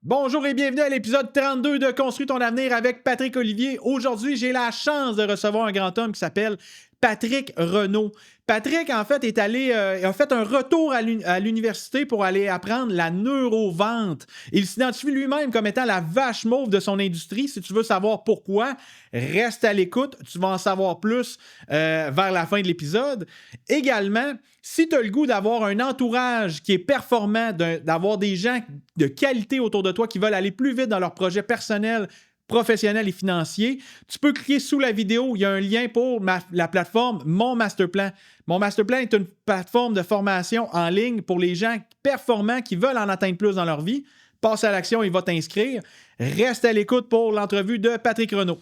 Bonjour et bienvenue à l'épisode 32 de Construis ton avenir avec Patrick Olivier. Aujourd'hui, j'ai la chance de recevoir un grand homme qui s'appelle Patrick Renaud. Patrick, en fait, a fait un retour à l'université pour aller apprendre la neurovente. Il s'identifie lui-même comme étant la vache mauve de son industrie. Si tu veux savoir pourquoi, reste à l'écoute. Tu vas en savoir plus vers la fin de l'épisode. Également, si tu as le goût d'avoir un entourage qui est performant, d'avoir des gens de qualité autour de toi qui veulent aller plus vite dans leurs projets personnels, professionnels et financiers, tu peux cliquer sous la vidéo. Il y a un lien pour la plateforme Mon Masterplan. Mon Masterplan est une plateforme de formation en ligne pour les gens performants qui veulent en atteindre plus dans leur vie. Passe à l'action, il va t'inscrire. Reste à l'écoute pour l'entrevue de Patrick Renaud.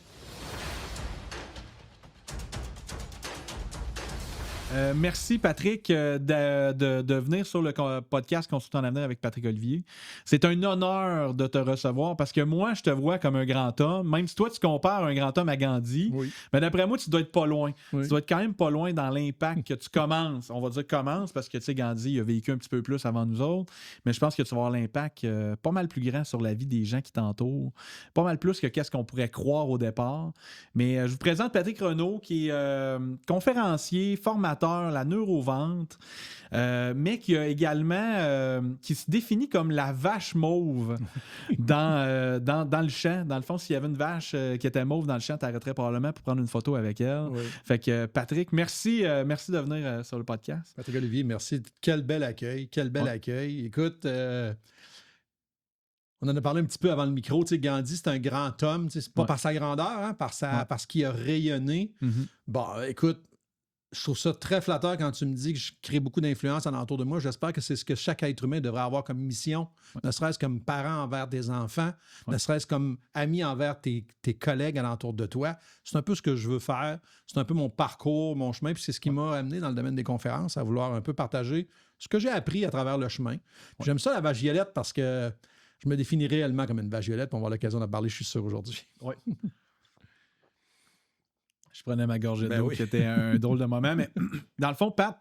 Merci Patrick de venir sur le podcast Construis ton avenir avec Patrick Olivier. C'est un honneur de te recevoir parce que moi, je te vois comme un grand homme. Même si toi, tu compares un grand homme à Gandhi, oui. Mais d'après moi, tu dois être pas loin. Oui. Tu dois être quand même pas loin dans l'impact que tu commences. On va dire commence parce que tu sais, Gandhi il a vécu un petit peu plus avant nous autres. Mais je pense que tu vas avoir l'impact pas mal plus grand sur la vie des gens qui t'entourent. Pas mal plus que qu'est-ce qu'on pourrait croire au départ. Mais je vous présente Patrick Renaud qui est conférencier, formateur, la neurovente, mais qui a également qui se définit comme la vache mauve dans le champ. Dans le fond, s'il y avait une vache qui était mauve dans le champ, tu arrêterais probablement pour prendre une photo avec elle. Oui. Fait que Patrick, merci de venir sur le podcast. Patrick Olivier, merci. Quel bel accueil. Écoute, on en a parlé un petit peu avant le micro. Tu sais, Gandhi, c'est un grand homme. Tu sais, c'est pas par sa grandeur, hein, parce qu'il a rayonné. Mm-hmm. Bon, écoute, je trouve ça très flatteur quand tu me dis que je crée beaucoup d'influence alentour de moi. J'espère que c'est ce que chaque être humain devrait avoir comme mission, ne serait-ce comme parent envers tes enfants, ne serait-ce comme ami envers tes collègues alentour de toi. C'est un peu ce que je veux faire. C'est un peu mon parcours, mon chemin. Puis c'est ce qui m'a amené dans le domaine des conférences, à vouloir un peu partager ce que j'ai appris à travers le chemin. J'aime ça, la vache violette, parce que je me définis réellement comme une vache violette. On va avoir l'occasion d'en parler, je suis sûr, aujourd'hui. Oui. Je prenais ma gorgée d'eau, oui. C'était un drôle de moment. Mais dans le fond, Pat,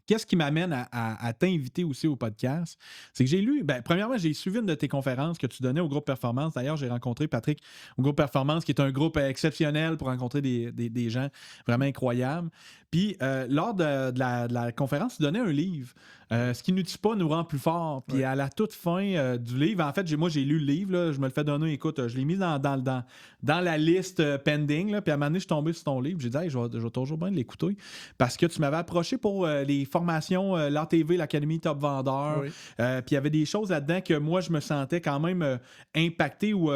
qu'est-ce qui m'amène à t'inviter aussi au podcast? C'est que j'ai lu, premièrement, j'ai suivi une de tes conférences que tu donnais au groupe Performance. D'ailleurs, j'ai rencontré Patrick au groupe Performance, qui est un groupe exceptionnel pour rencontrer des gens vraiment incroyables. Puis, lors de la conférence, tu donnais un livre. Ce qui nous tue pas nous rend plus fort. Puis, à la toute fin du livre, en fait, moi, j'ai lu le livre. Là, je me le fais donner. Écoute, je l'ai mis dans la liste pending. Là, puis, à un moment donné, je suis tombé sur ton livre. J'ai dit, hey, je vais toujours bien l'écouter. Parce que tu m'avais approché pour les formations, l'ATV, l'Académie Top Vendeur. Oui. Puis, il y avait des choses là-dedans que moi, je me sentais quand même impacté ou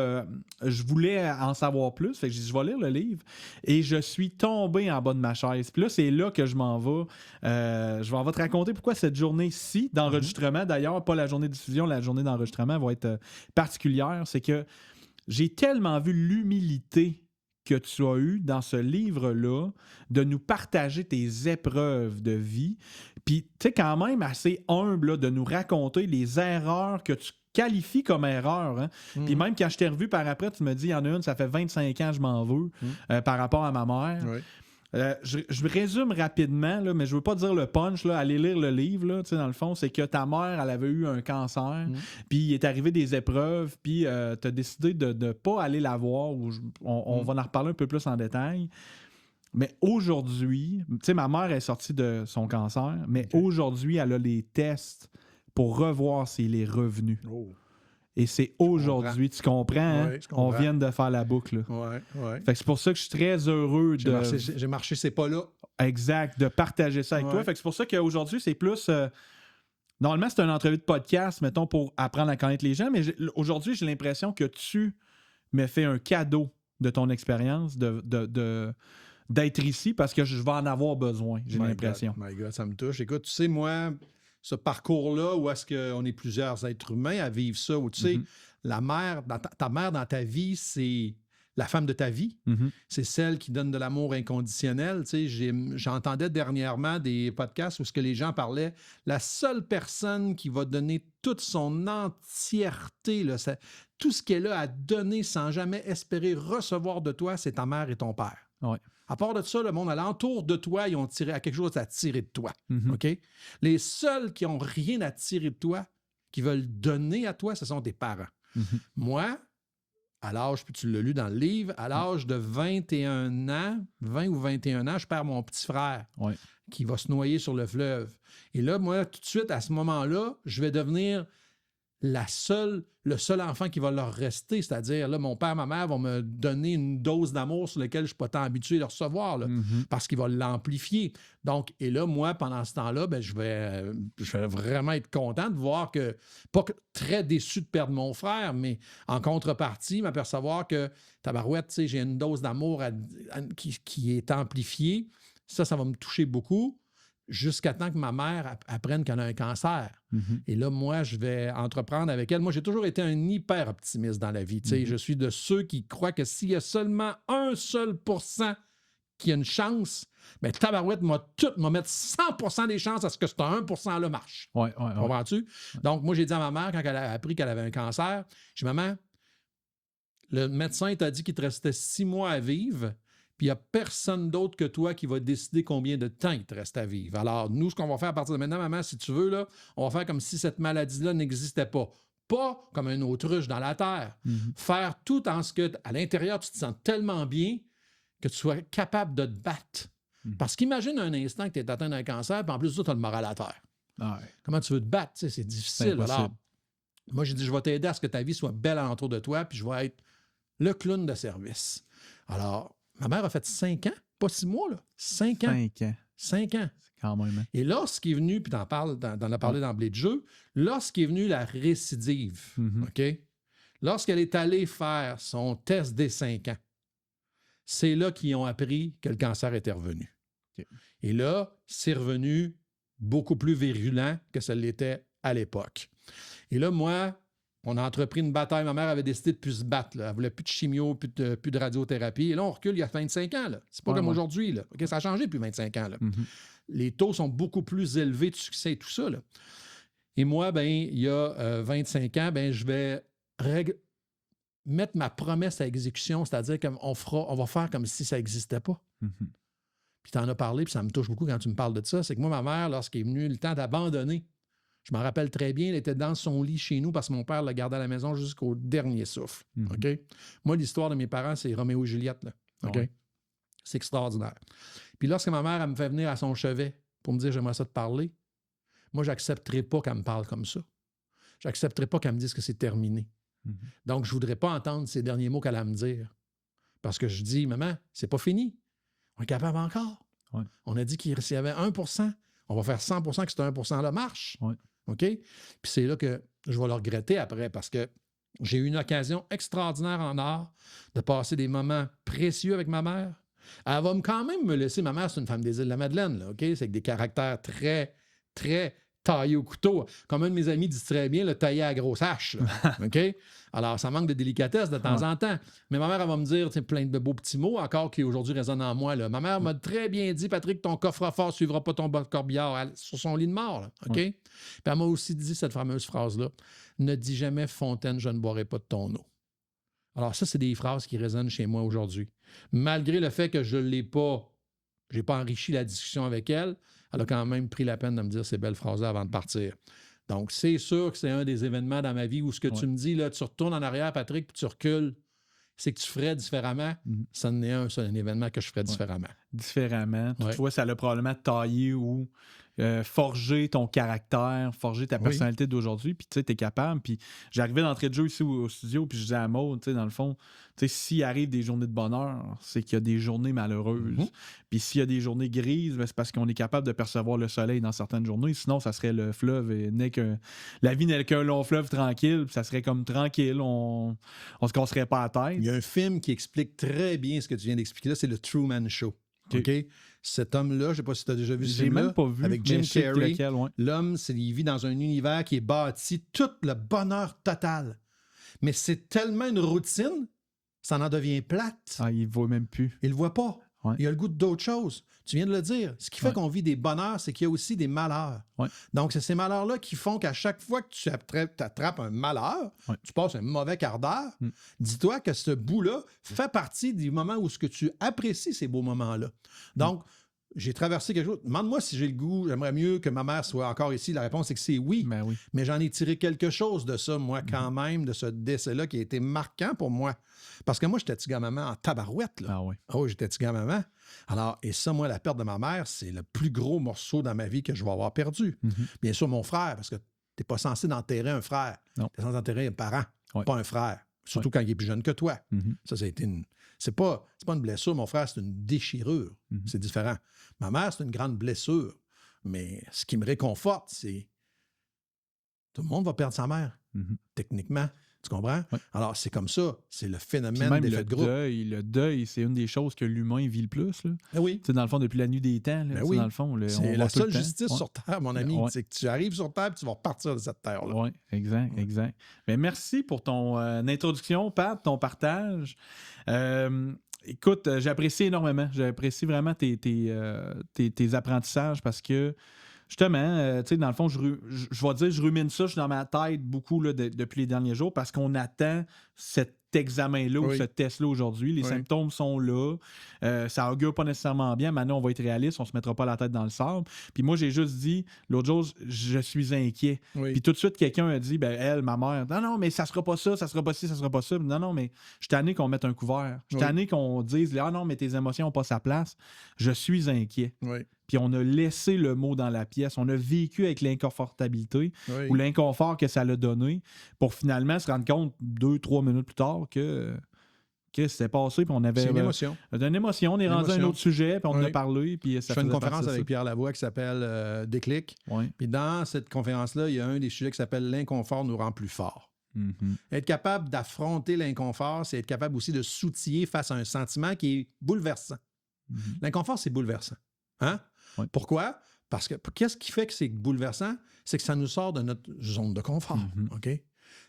je voulais en savoir plus. Fait que j'ai dit, je vais lire le livre. Et je suis tombé en bas de ma chaise. Puis là, c'est là que je m'en vais. Je vais te raconter pourquoi cette journée-ci d'enregistrement, d'ailleurs, pas la journée de diffusion, la journée d'enregistrement va être particulière. C'est que j'ai tellement vu l'humilité que tu as eue dans ce livre-là de nous partager tes épreuves de vie. Puis, tu sais, quand même assez humble là, de nous raconter les erreurs que tu qualifies comme erreurs. Hein? Puis même quand je t'ai revu par après, tu me dis, il y en a une, ça fait 25 ans, je m'en veux, par rapport à ma mère. Oui. Je résume rapidement, là, mais je ne veux pas dire le punch. Là, allez lire le livre. Là, dans le fond, c'est que ta mère, elle avait eu un cancer, puis il est arrivé des épreuves, puis tu as décidé de ne pas aller la voir. On va en reparler un peu plus en détail. Mais aujourd'hui, tu sais, ma mère est sortie de son cancer, mais aujourd'hui, elle a les tests pour revoir s'il est revenu. Oh. Et c'est aujourd'hui, tu comprends, hein? Oui, je comprends. On vient de faire la boucle. Oui. Fait que c'est pour ça que je suis très heureux J'ai marché ces pas-là. Exact, de partager ça avec toi. Fait que c'est pour ça qu'aujourd'hui, c'est plus... normalement, c'est une entrevue de podcast, mettons, pour apprendre à connaître les gens, mais aujourd'hui, j'ai l'impression que tu me fais un cadeau de ton expérience, d'être ici, parce que je vais en avoir besoin, j'ai l'impression. My God, ça me touche. Écoute, tu sais, moi, ce parcours-là, où est-ce qu'on est plusieurs êtres humains à vivre ça, où tu sais, ta mère dans ta vie, c'est la femme de ta vie. C'est celle qui donne de l'amour inconditionnel. Tu sais, j'entendais dernièrement des podcasts où ce que les gens parlaient, la seule personne qui va donner toute son entièreté, là, tout ce qu'elle a à donner sans jamais espérer recevoir de toi, c'est ta mère et ton père. Ouais. À part de ça, le monde alentour de toi, ils ont tiré à quelque chose à tirer de toi. OK? Les seuls qui n'ont rien à tirer de toi, qui veulent donner à toi, ce sont tes parents. Moi, à l'âge, puis tu l'as lu dans le livre, à l'âge de 21 ans, 20 ou 21 ans, je perds mon petit frère qui va se noyer sur le fleuve. Et là, moi, tout de suite, à ce moment-là, je vais devenir le seul enfant qui va leur rester. C'est-à-dire, là, mon père, ma mère vont me donner une dose d'amour sur laquelle je ne suis pas tant habitué de recevoir, là, parce qu'il va l'amplifier. Donc, et là, moi, pendant ce temps-là, ben, je vais vraiment être content de voir que, très déçu de perdre mon frère, mais en contrepartie, m'apercevoir que, tabarouette, tu sais, j'ai une dose d'amour qui est amplifiée. Ça va me toucher beaucoup. Jusqu'à temps que ma mère apprenne qu'elle a un cancer. Et là, moi, je vais entreprendre avec elle. Moi, j'ai toujours été un hyper optimiste dans la vie. Je suis de ceux qui croient que s'il y a seulement 1% qui a une chance, bien, tabarouette m'a mettre 100% des chances à ce que ce 1%-là marche. Comprends-tu? Donc, moi, j'ai dit à ma mère, quand elle a appris qu'elle avait un cancer, j'ai dit, maman, le médecin t'a dit qu'il te restait 6 mois à vivre. Puis il n'y a personne d'autre que toi qui va décider combien de temps il te reste à vivre. Alors, nous, ce qu'on va faire à partir de maintenant, maman, si tu veux, là, on va faire comme si cette maladie-là n'existait pas. Pas comme un autruche dans la terre. Faire tout en ce que, à l'intérieur, tu te sens tellement bien que tu sois capable de te battre. Parce qu'imagine un instant que tu es atteint d'un cancer, puis en plus, tu as le moral à terre. Comment tu veux te battre? C'est difficile. Alors, moi, j'ai dit, je vais t'aider à ce que ta vie soit belle alentour de toi, puis je vais être le clown de service. Alors, ma mère a fait 5 ans, pas 6 mois, là. 5 ans. 5 ans. 5 ans. C'est quand même. Et lorsqu'il est venu, puis t'en as parlé d'emblée de jeu, lorsqu'il est venu la récidive, OK? Lorsqu'elle est allée faire son test des 5 ans, c'est là qu'ils ont appris que le cancer était revenu. Okay. Et là, c'est revenu beaucoup plus virulent que ça l'était à l'époque. Et là, moi, on a entrepris une bataille. Ma mère avait décidé de ne plus se battre. Là. Elle ne voulait plus de chimio, plus de radiothérapie. Et là, on recule il y a 25 ans. Là. C'est pas comme aujourd'hui. Là. Okay, ça a changé depuis 25 ans. Là. Les taux sont beaucoup plus élevés de succès et tout ça. Là. Et moi, ben, il y a 25 ans, ben, je vais mettre ma promesse à exécution, c'est-à-dire qu'on va faire comme si ça n'existait pas. Puis tu en as parlé, puis ça me touche beaucoup quand tu me parles de ça. C'est que moi, ma mère, lorsqu'il est venu le temps d'abandonner, je m'en rappelle très bien, elle était dans son lit chez nous parce que mon père l'a gardée à la maison jusqu'au dernier souffle. OK? Moi, l'histoire de mes parents, c'est Roméo et Juliette. Là. OK? C'est extraordinaire. Puis lorsque ma mère elle me fait venir à son chevet pour me dire « j'aimerais ça te parler », moi, je n'accepterai pas qu'elle me parle comme ça. Je n'accepterai pas qu'elle me dise que c'est terminé. Donc, je ne voudrais pas entendre ces derniers mots qu'elle a à me dire. Parce que je dis « maman, c'est pas fini. On est capable encore. On a dit qu'il y avait 1%. On va faire 100% que ce 1%-là marche. » OK? Puis c'est là que je vais le regretter après parce que j'ai eu une occasion extraordinaire en art de passer des moments précieux avec ma mère. Elle va quand même me laisser. Ma mère, c'est une femme des Îles-de-la-Madeleine, là, OK? C'est avec des caractères très, très taillés au couteau. Comme un de mes amis dit très bien, le taillé à grosse hache. Là, OK? Alors, ça manque de délicatesse de temps en temps. Mais ma mère, elle va me dire plein de beaux petits mots encore qui aujourd'hui résonnent en moi. Là. Ma mère m'a très bien dit, Patrick, ton coffre-fort ne suivra pas ton corbillard sur son lit de mort. Là, OK? Puis elle m'a aussi dit cette fameuse phrase-là, ne dis jamais Fontaine, je ne boirai pas de ton eau. Alors, ça, c'est des phrases qui résonnent chez moi aujourd'hui. Malgré le fait que je n'ai pas enrichi la discussion avec elle, elle a quand même pris la peine de me dire ces belles phrases-là avant de partir. Donc, c'est sûr que c'est un des événements dans ma vie où ce que tu me dis, là, tu retournes en arrière, Patrick, puis tu recules, c'est que tu ferais différemment. Ça en est un événement que je ferais différemment. Différemment. Toutefois, ça l'a probablement taillé ou forger ton caractère, forger ta personnalité d'aujourd'hui, puis tu sais, t'es capable. Puis j'arrivais d'entrée de jeu ici au studio, puis je disais à Maud, tu sais, dans le fond, tu sais, s'il arrive des journées de bonheur, c'est qu'il y a des journées malheureuses. Puis s'il y a des journées grises, ben, c'est parce qu'on est capable de percevoir le soleil dans certaines journées. Sinon, ça serait le fleuve et la vie n'est qu'un long fleuve tranquille, puis ça serait comme tranquille, on se casserait pas la tête. Il y a un film qui explique très bien ce que tu viens d'expliquer là, c'est le Truman Show. OK? Cet homme-là, je ne sais pas si tu as déjà vu ce film-là. J'ai même pas vu. Avec Jim Carrey. L'homme, il vit dans un univers qui est bâti tout le bonheur total. Mais c'est tellement une routine, ça en devient plate. Ah, il ne voit même plus. Il ne le voit pas. Il a le goût d'autre chose. Tu viens de le dire. Ce qui fait qu'on vit des bonheurs, c'est qu'il y a aussi des malheurs. Donc, c'est ces malheurs-là qui font qu'à chaque fois que tu attrapes un malheur, tu passes un mauvais quart d'heure, dis-toi que ce bout-là fait partie du moment où ce que tu apprécies ces beaux moments-là. Donc, j'ai traversé quelque chose. Demande-moi si j'ai le goût, j'aimerais mieux que ma mère soit encore ici. La réponse est que c'est oui. Ben oui. Mais j'en ai tiré quelque chose de ça, moi, quand même, de ce décès-là qui a été marquant pour moi. Parce que moi, j'étais petit gars-maman en tabarouette. Là. Ah oui. Oh, j'étais petit gars-maman. Alors, et ça, moi, la perte de ma mère, c'est le plus gros morceau dans ma vie que je vais avoir perdu. Bien sûr, mon frère, parce que t'es pas censé d'enterrer un frère. Non. T'es censé enterrer un parent, Ouais. pas un frère. Surtout quand il est plus jeune que toi. Ça a été une... C'est pas une blessure, mon frère, c'est une déchirure. C'est différent. Ma mère, c'est une grande blessure. Mais ce qui me réconforte, c'est... Tout le monde va perdre sa mère, techniquement. Tu comprends? Ouais. Alors, c'est comme ça. C'est le Puis phénomène même d'effet de groupe. le deuil, c'est une des choses que l'humain vit le plus. Là. Ah oui. Tu sais, dans le fond, depuis la nuit des temps, là, Ben tu sais, oui. dans le fond, là, on C'est va la tout le seule temps. justice Ouais. sur Terre, mon ami. Ouais. C'est que tu arrives sur Terre et tu vas repartir de cette Terre-là. Oui, exact, exact. Mais merci pour ton introduction, Pat, ton partage. Écoute, j'apprécie énormément. J'apprécie vraiment tes apprentissages parce que, justement, tu sais, dans le fond, je vais dire, je rumine ça, je suis dans ma tête beaucoup là, depuis les derniers jours parce qu'on attend cet examen-là ou ce test-là aujourd'hui. Les symptômes sont là. Ça augure pas nécessairement bien. Maintenant, on va être réaliste. On se mettra pas la tête dans le sable. Puis moi, j'ai juste dit, l'autre jour, je suis inquiet. Puis tout de suite, quelqu'un a dit, ben elle, ma mère, non, mais ça sera pas ça, ça sera pas ci, ça sera pas ça. Non, mais je suis tanné qu'on mette un couvert. Je suis tanné qu'on dise, ah non, mais tes émotions n'ont pas sa place. Je suis inquiet. Puis on a laissé le mot dans la pièce. On a vécu avec l'inconfortabilité ou l'inconfort que ça l'a donné pour finalement se rendre compte 2-3 minutes plus tard que c'était passé. Puis on avait c'est une émotion. Une émotion. On est rendu à un autre sujet, puis on en a parlé. Puis ça je fais une conférence avec Pierre Lavoie qui s'appelle Déclic. Puis dans cette conférence-là, il y a un des sujets qui s'appelle « L'inconfort nous rend plus forts ». Être capable d'affronter l'inconfort, c'est être capable aussi de s'outiller face à un sentiment qui est bouleversant. L'inconfort, c'est bouleversant. Hein? Pourquoi? Parce que qu'est-ce qui fait que c'est bouleversant? C'est que ça nous sort de notre zone de confort. OK?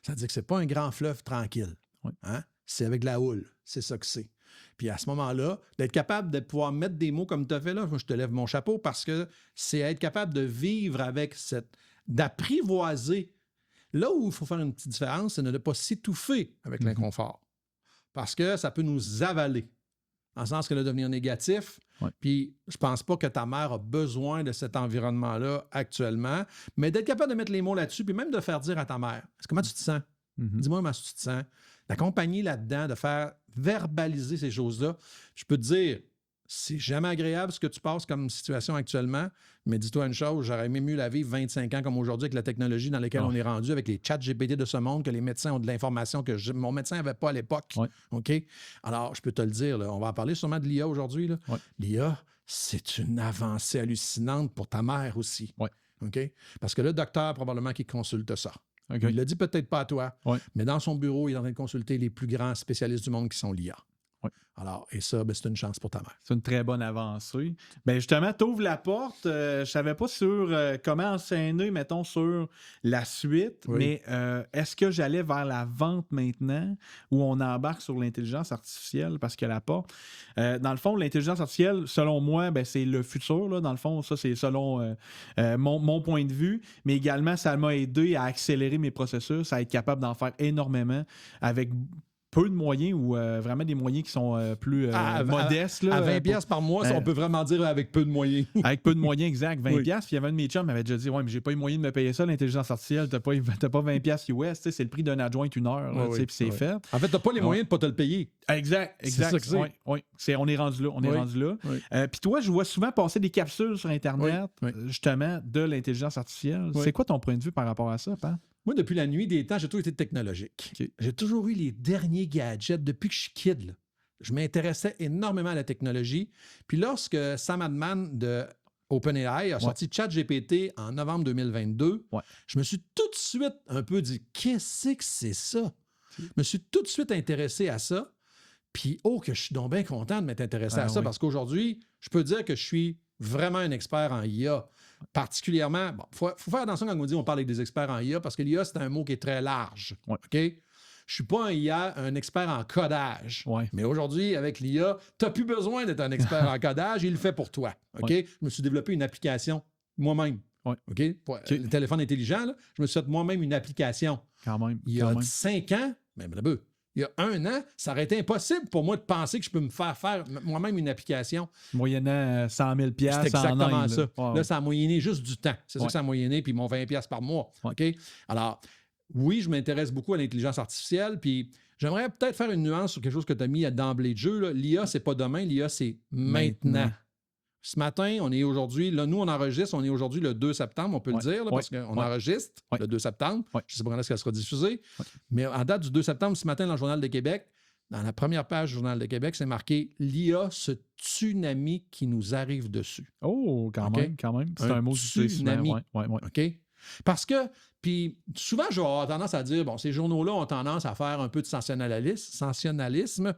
Ça veut dire que c'est pas un grand fleuve tranquille. Hein? C'est avec de la houle. C'est ça que c'est. Puis à ce moment-là, d'être capable de pouvoir mettre des mots comme tu as fait là, moi, je te lève mon chapeau parce que c'est être capable de vivre avec d'apprivoiser. Là où il faut faire une petite différence, c'est de ne pas s'étouffer avec l'inconfort. Parce que ça peut nous avaler. En ce sens que le devenir négatif. Puis je pense pas que ta mère a besoin de cet environnement-là actuellement, mais d'être capable de mettre les mots là-dessus, puis même de faire dire à ta mère, comment tu te sens? Dis-moi comment tu te sens. D'accompagner là-dedans, de faire verbaliser ces choses-là. Je peux te dire, c'est jamais agréable ce que tu passes comme situation actuellement, mais dis-toi une chose, j'aurais aimé mieux la vivre 25 ans comme aujourd'hui avec la technologie dans laquelle on est rendu, avec les chats GPT de ce monde, que les médecins ont de l'information que mon médecin n'avait pas à l'époque. OK? Alors, je peux te le dire, là, on va en parler sûrement de l'IA aujourd'hui. L'IA, c'est une avancée hallucinante pour ta mère aussi. OK? Parce que le docteur, probablement, qui consulte ça. Il ne le dit peut-être pas à toi, mais dans son bureau, il est en train de consulter les plus grands spécialistes du monde qui sont l'IA. Alors, et ça, c'est une chance pour ta mère. C'est une très bonne avancée. Bien, justement, t'ouvres la porte. Je ne savais pas sur comment enseigner, mettons, sur la suite, mais est-ce que j'allais vers la vente maintenant où on embarque sur l'intelligence artificielle? Parce que la porte, dans le fond, l'intelligence artificielle, selon moi, ben, c'est le futur. Là, dans le fond, ça, c'est selon mon point de vue, mais également, ça m'a aidé à accélérer mes processus, à être capable d'en faire énormément avec peu de moyens ou vraiment des moyens qui sont plus modestes. Là, à 20$ par mois, on peut vraiment dire avec peu de moyens. Avec peu de moyens, exact. 20$. Puis il y avait un de mes chums qui m'avait déjà dit, ouais, mais j'ai pas eu moyen de me payer ça, l'intelligence artificielle. T'as pas 20$ US. C'est le prix d'un adjoint une heure. Là, puis c'est fait. En fait, t'as pas les moyens de pas te le payer. Exact. C'est ça que c'est. On est rendu là. Rendu là. Puis toi, je vois souvent passer des capsules sur Internet, justement, de l'intelligence artificielle. C'est quoi ton point de vue par rapport à ça, Pat? Moi, depuis la nuit des temps, j'ai toujours été technologique. J'ai toujours eu les derniers gadgets depuis que je suis kid. Là. Je m'intéressais énormément à la technologie. Puis lorsque Sam Altman de OpenAI a sorti ChatGPT en novembre 2022, je me suis tout de suite un peu dit « Qu'est-ce que c'est ça? » Je me suis tout de suite intéressé à ça. Puis, que je suis donc bien content de m'être intéressé à ça parce qu'aujourd'hui, je peux dire que je suis vraiment un expert en IA. Particulièrement, faut faire attention quand on dit on parle avec des experts en IA parce que l'IA, c'est un mot qui est très large. OK? Je ne suis pas un expert en codage. Mais aujourd'hui, avec l'IA, tu n'as plus besoin d'être un expert en codage, il le fait pour toi. OK? Je me suis développé une application moi-même. OK? Le téléphone intelligent, là, je me suis fait moi-même une application. Quand même. Il y a 5 ans, même il il y a 1 an, ça aurait été impossible pour moi de penser que je peux me faire moi-même une application. Moyennant 100 000 C'est exactement Inde, ça. là. Là, ça a moyenné juste du temps. C'est ça Ouais. que ça a moyenné, puis mon 20$ par mois. Ouais. OK? Alors, oui, je m'intéresse beaucoup à l'intelligence artificielle, puis j'aimerais peut-être faire une nuance sur quelque chose que tu as mis d'emblée de jeu. L'IA, c'est pas demain, l'IA, c'est maintenant. Ce matin, on est aujourd'hui, là, nous, on enregistre, on est aujourd'hui le 2 septembre, on peut le dire, là, parce qu'on enregistre le 2 septembre. Je ne sais pas quand est-ce qu'elle sera diffusée. Mais en date du 2 septembre, ce matin, dans le Journal de Québec, dans la première page du Journal de Québec, c'est marqué « L'IA, ce tsunami qui nous arrive dessus ». Oh, quand même. C'est un mot tsunami. Ouais. OK? Parce que, puis souvent, je vais avoir tendance à dire, bon, ces journaux-là ont tendance à faire un peu de sensationnalisme,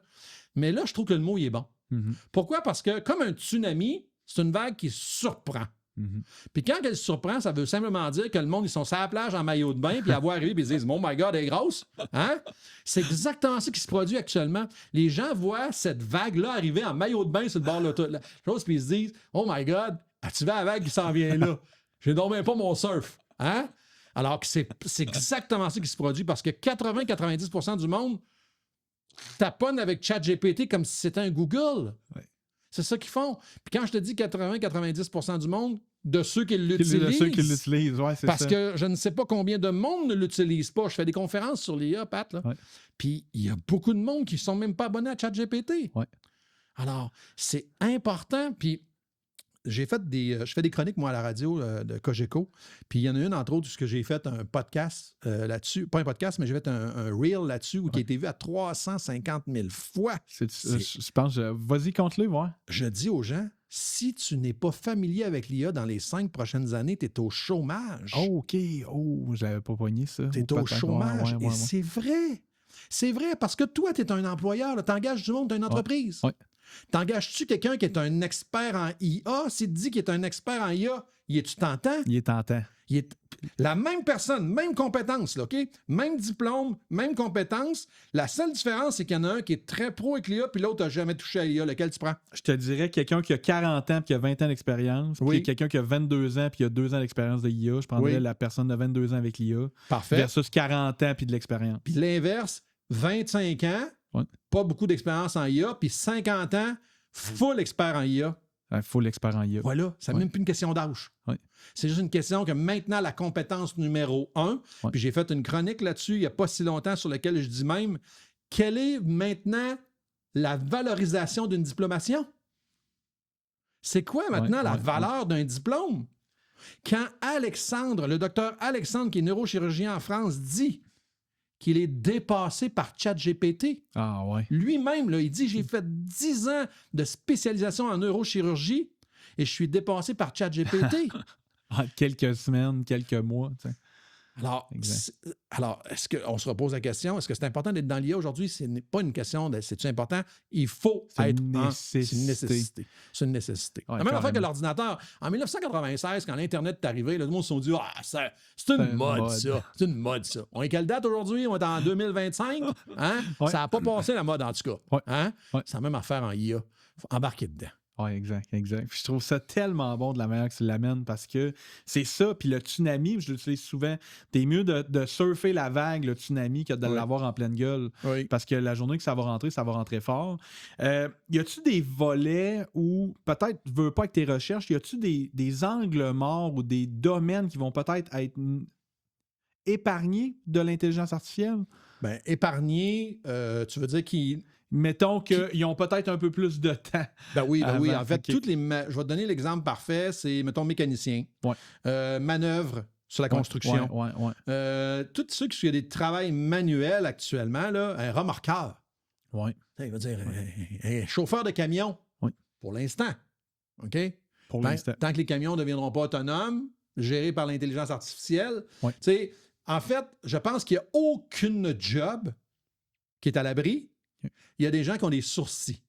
mais là, je trouve que le mot, il est bon. Mm-hmm. Pourquoi? Parce que comme un tsunami, c'est une vague qui surprend. Mm-hmm. Puis quand elle surprend, ça veut simplement dire que le monde, ils sont sur la plage en maillot de bain, puis à voir arriver, puis ils disent « Oh my God, elle est grosse! » Hein? C'est exactement ça qui se produit actuellement. Les gens voient cette vague-là arriver en maillot de bain sur le bord de la chose, puis ils se disent « Oh my God, tu vois la vague qui s'en vient là? Je ne même pas mon surf! » Hein? Alors que c'est exactement ça qui se produit, parce que 80-90% du monde taponne avec ChatGPT comme si c'était un Google. Ouais. C'est ça qu'ils font. Puis quand je te dis 80-90% du monde, de ceux qui l'utilisent, ouais, c'est parce ça. que je ne sais pas combien de monde ne l'utilise pas. Je fais des conférences sur l'IA, Pat, là. Ouais. Puis il y a beaucoup de monde qui ne sont même pas abonnés à ChatGPT. Ouais. Alors, c'est important. Puis je fais des chroniques, moi, à la radio de Cogeco. Puis il y en a une, entre autres, où j'ai fait un podcast là-dessus. Pas un podcast, mais j'ai fait un reel là-dessus qui a été vu à 350 000 fois. Je pense, vas-y, compte-le, voir. Je dis aux gens, si tu n'es pas familier avec l'IA dans les 5 prochaines années, tu es au chômage. Oh, OK. Oh, j'avais pas pogné ça. Tu es au chômage. Et c'est vrai. C'est vrai, parce que toi, tu es un employeur. Tu engages du monde, tu as une entreprise. Ouais. T'engages-tu quelqu'un qui est un expert en IA? S'il te dit qu'il est un expert en IA, tu tentant? Il est tentant. La même personne, même compétence, là, OK? Même diplôme, même compétence. La seule différence, c'est qu'il y en a un qui est très pro avec l'IA, puis l'autre n'a jamais touché à l'IA. Lequel tu prends? Je te dirais quelqu'un qui a 40 ans et qui a 20 ans d'expérience, puis quelqu'un qui a 22 ans et qui a 2 ans d'expérience de IA. Je prendrais la personne de 22 ans avec l'IA. Parfait. Versus 40 ans puis de l'expérience. Puis l'inverse, 25 ans, pas beaucoup d'expérience en IA, puis 50 ans, full expert en IA. Full expert en IA. Voilà, c'est même plus une question d'âge. C'est juste une question que maintenant, la compétence numéro 1, puis j'ai fait une chronique là-dessus il n'y a pas si longtemps sur laquelle je dis même, quelle est maintenant la valorisation d'une diplomation? C'est quoi maintenant la valeur d'un diplôme? Quand Alexandre, le docteur Alexandre, qui est neurochirurgien en France, dit qu'il est dépassé par ChatGPT. Ah ouais. Lui-même, là, il dit, j'ai fait 10 ans de spécialisation en neurochirurgie et je suis dépassé par ChatGPT. Quelques semaines, quelques mois. T'sais. Alors, est-ce qu'on se repose la question, est-ce que c'est important d'être dans l'IA aujourd'hui? Ce n'est pas une question de c'est-tu important? Il faut être nécessité. C'est une nécessité. C'est une nécessité. La même affaire que l'ordinateur. En 1996, quand l'Internet est arrivé, le monde se sont dit c'est une mode, ça. C'est une mode, ça. On est quelle date aujourd'hui? On est en 2025. Hein? Ça n'a pas passé la mode, en tout cas. Hein? C'est la même affaire en IA. Il faut embarquer dedans. Oui, exact. Puis je trouve ça tellement bon de la manière que tu l'amènes parce que c'est ça. Puis le tsunami, je l'utilise souvent. T'es mieux de surfer la vague, le tsunami, que de l'avoir en pleine gueule. Oui. Parce que la journée que ça va rentrer fort. Y a-tu des volets où, peut-être, tu veux pas avec tes recherches, y a-tu des angles morts ou des domaines qui vont peut-être être épargnés de l'intelligence artificielle? Bien, épargnés, tu veux dire qu'ils... Mettons qu'ils ont peut-être un peu plus de temps. Ben oui. En fait, je vais te donner l'exemple parfait, c'est, mettons, mécanicien, manœuvre sur la construction. Tous ceux qui ont des travails manuels actuellement, là, un remorqueur. Il va dire un chauffeur de camion. Pour l'instant. OK? Pour l'instant. Tant que les camions ne deviendront pas autonomes, gérés par l'intelligence artificielle. En fait, je pense qu'il n'y a aucune job qui est à l'abri. Il y a des gens qui ont des sourcils.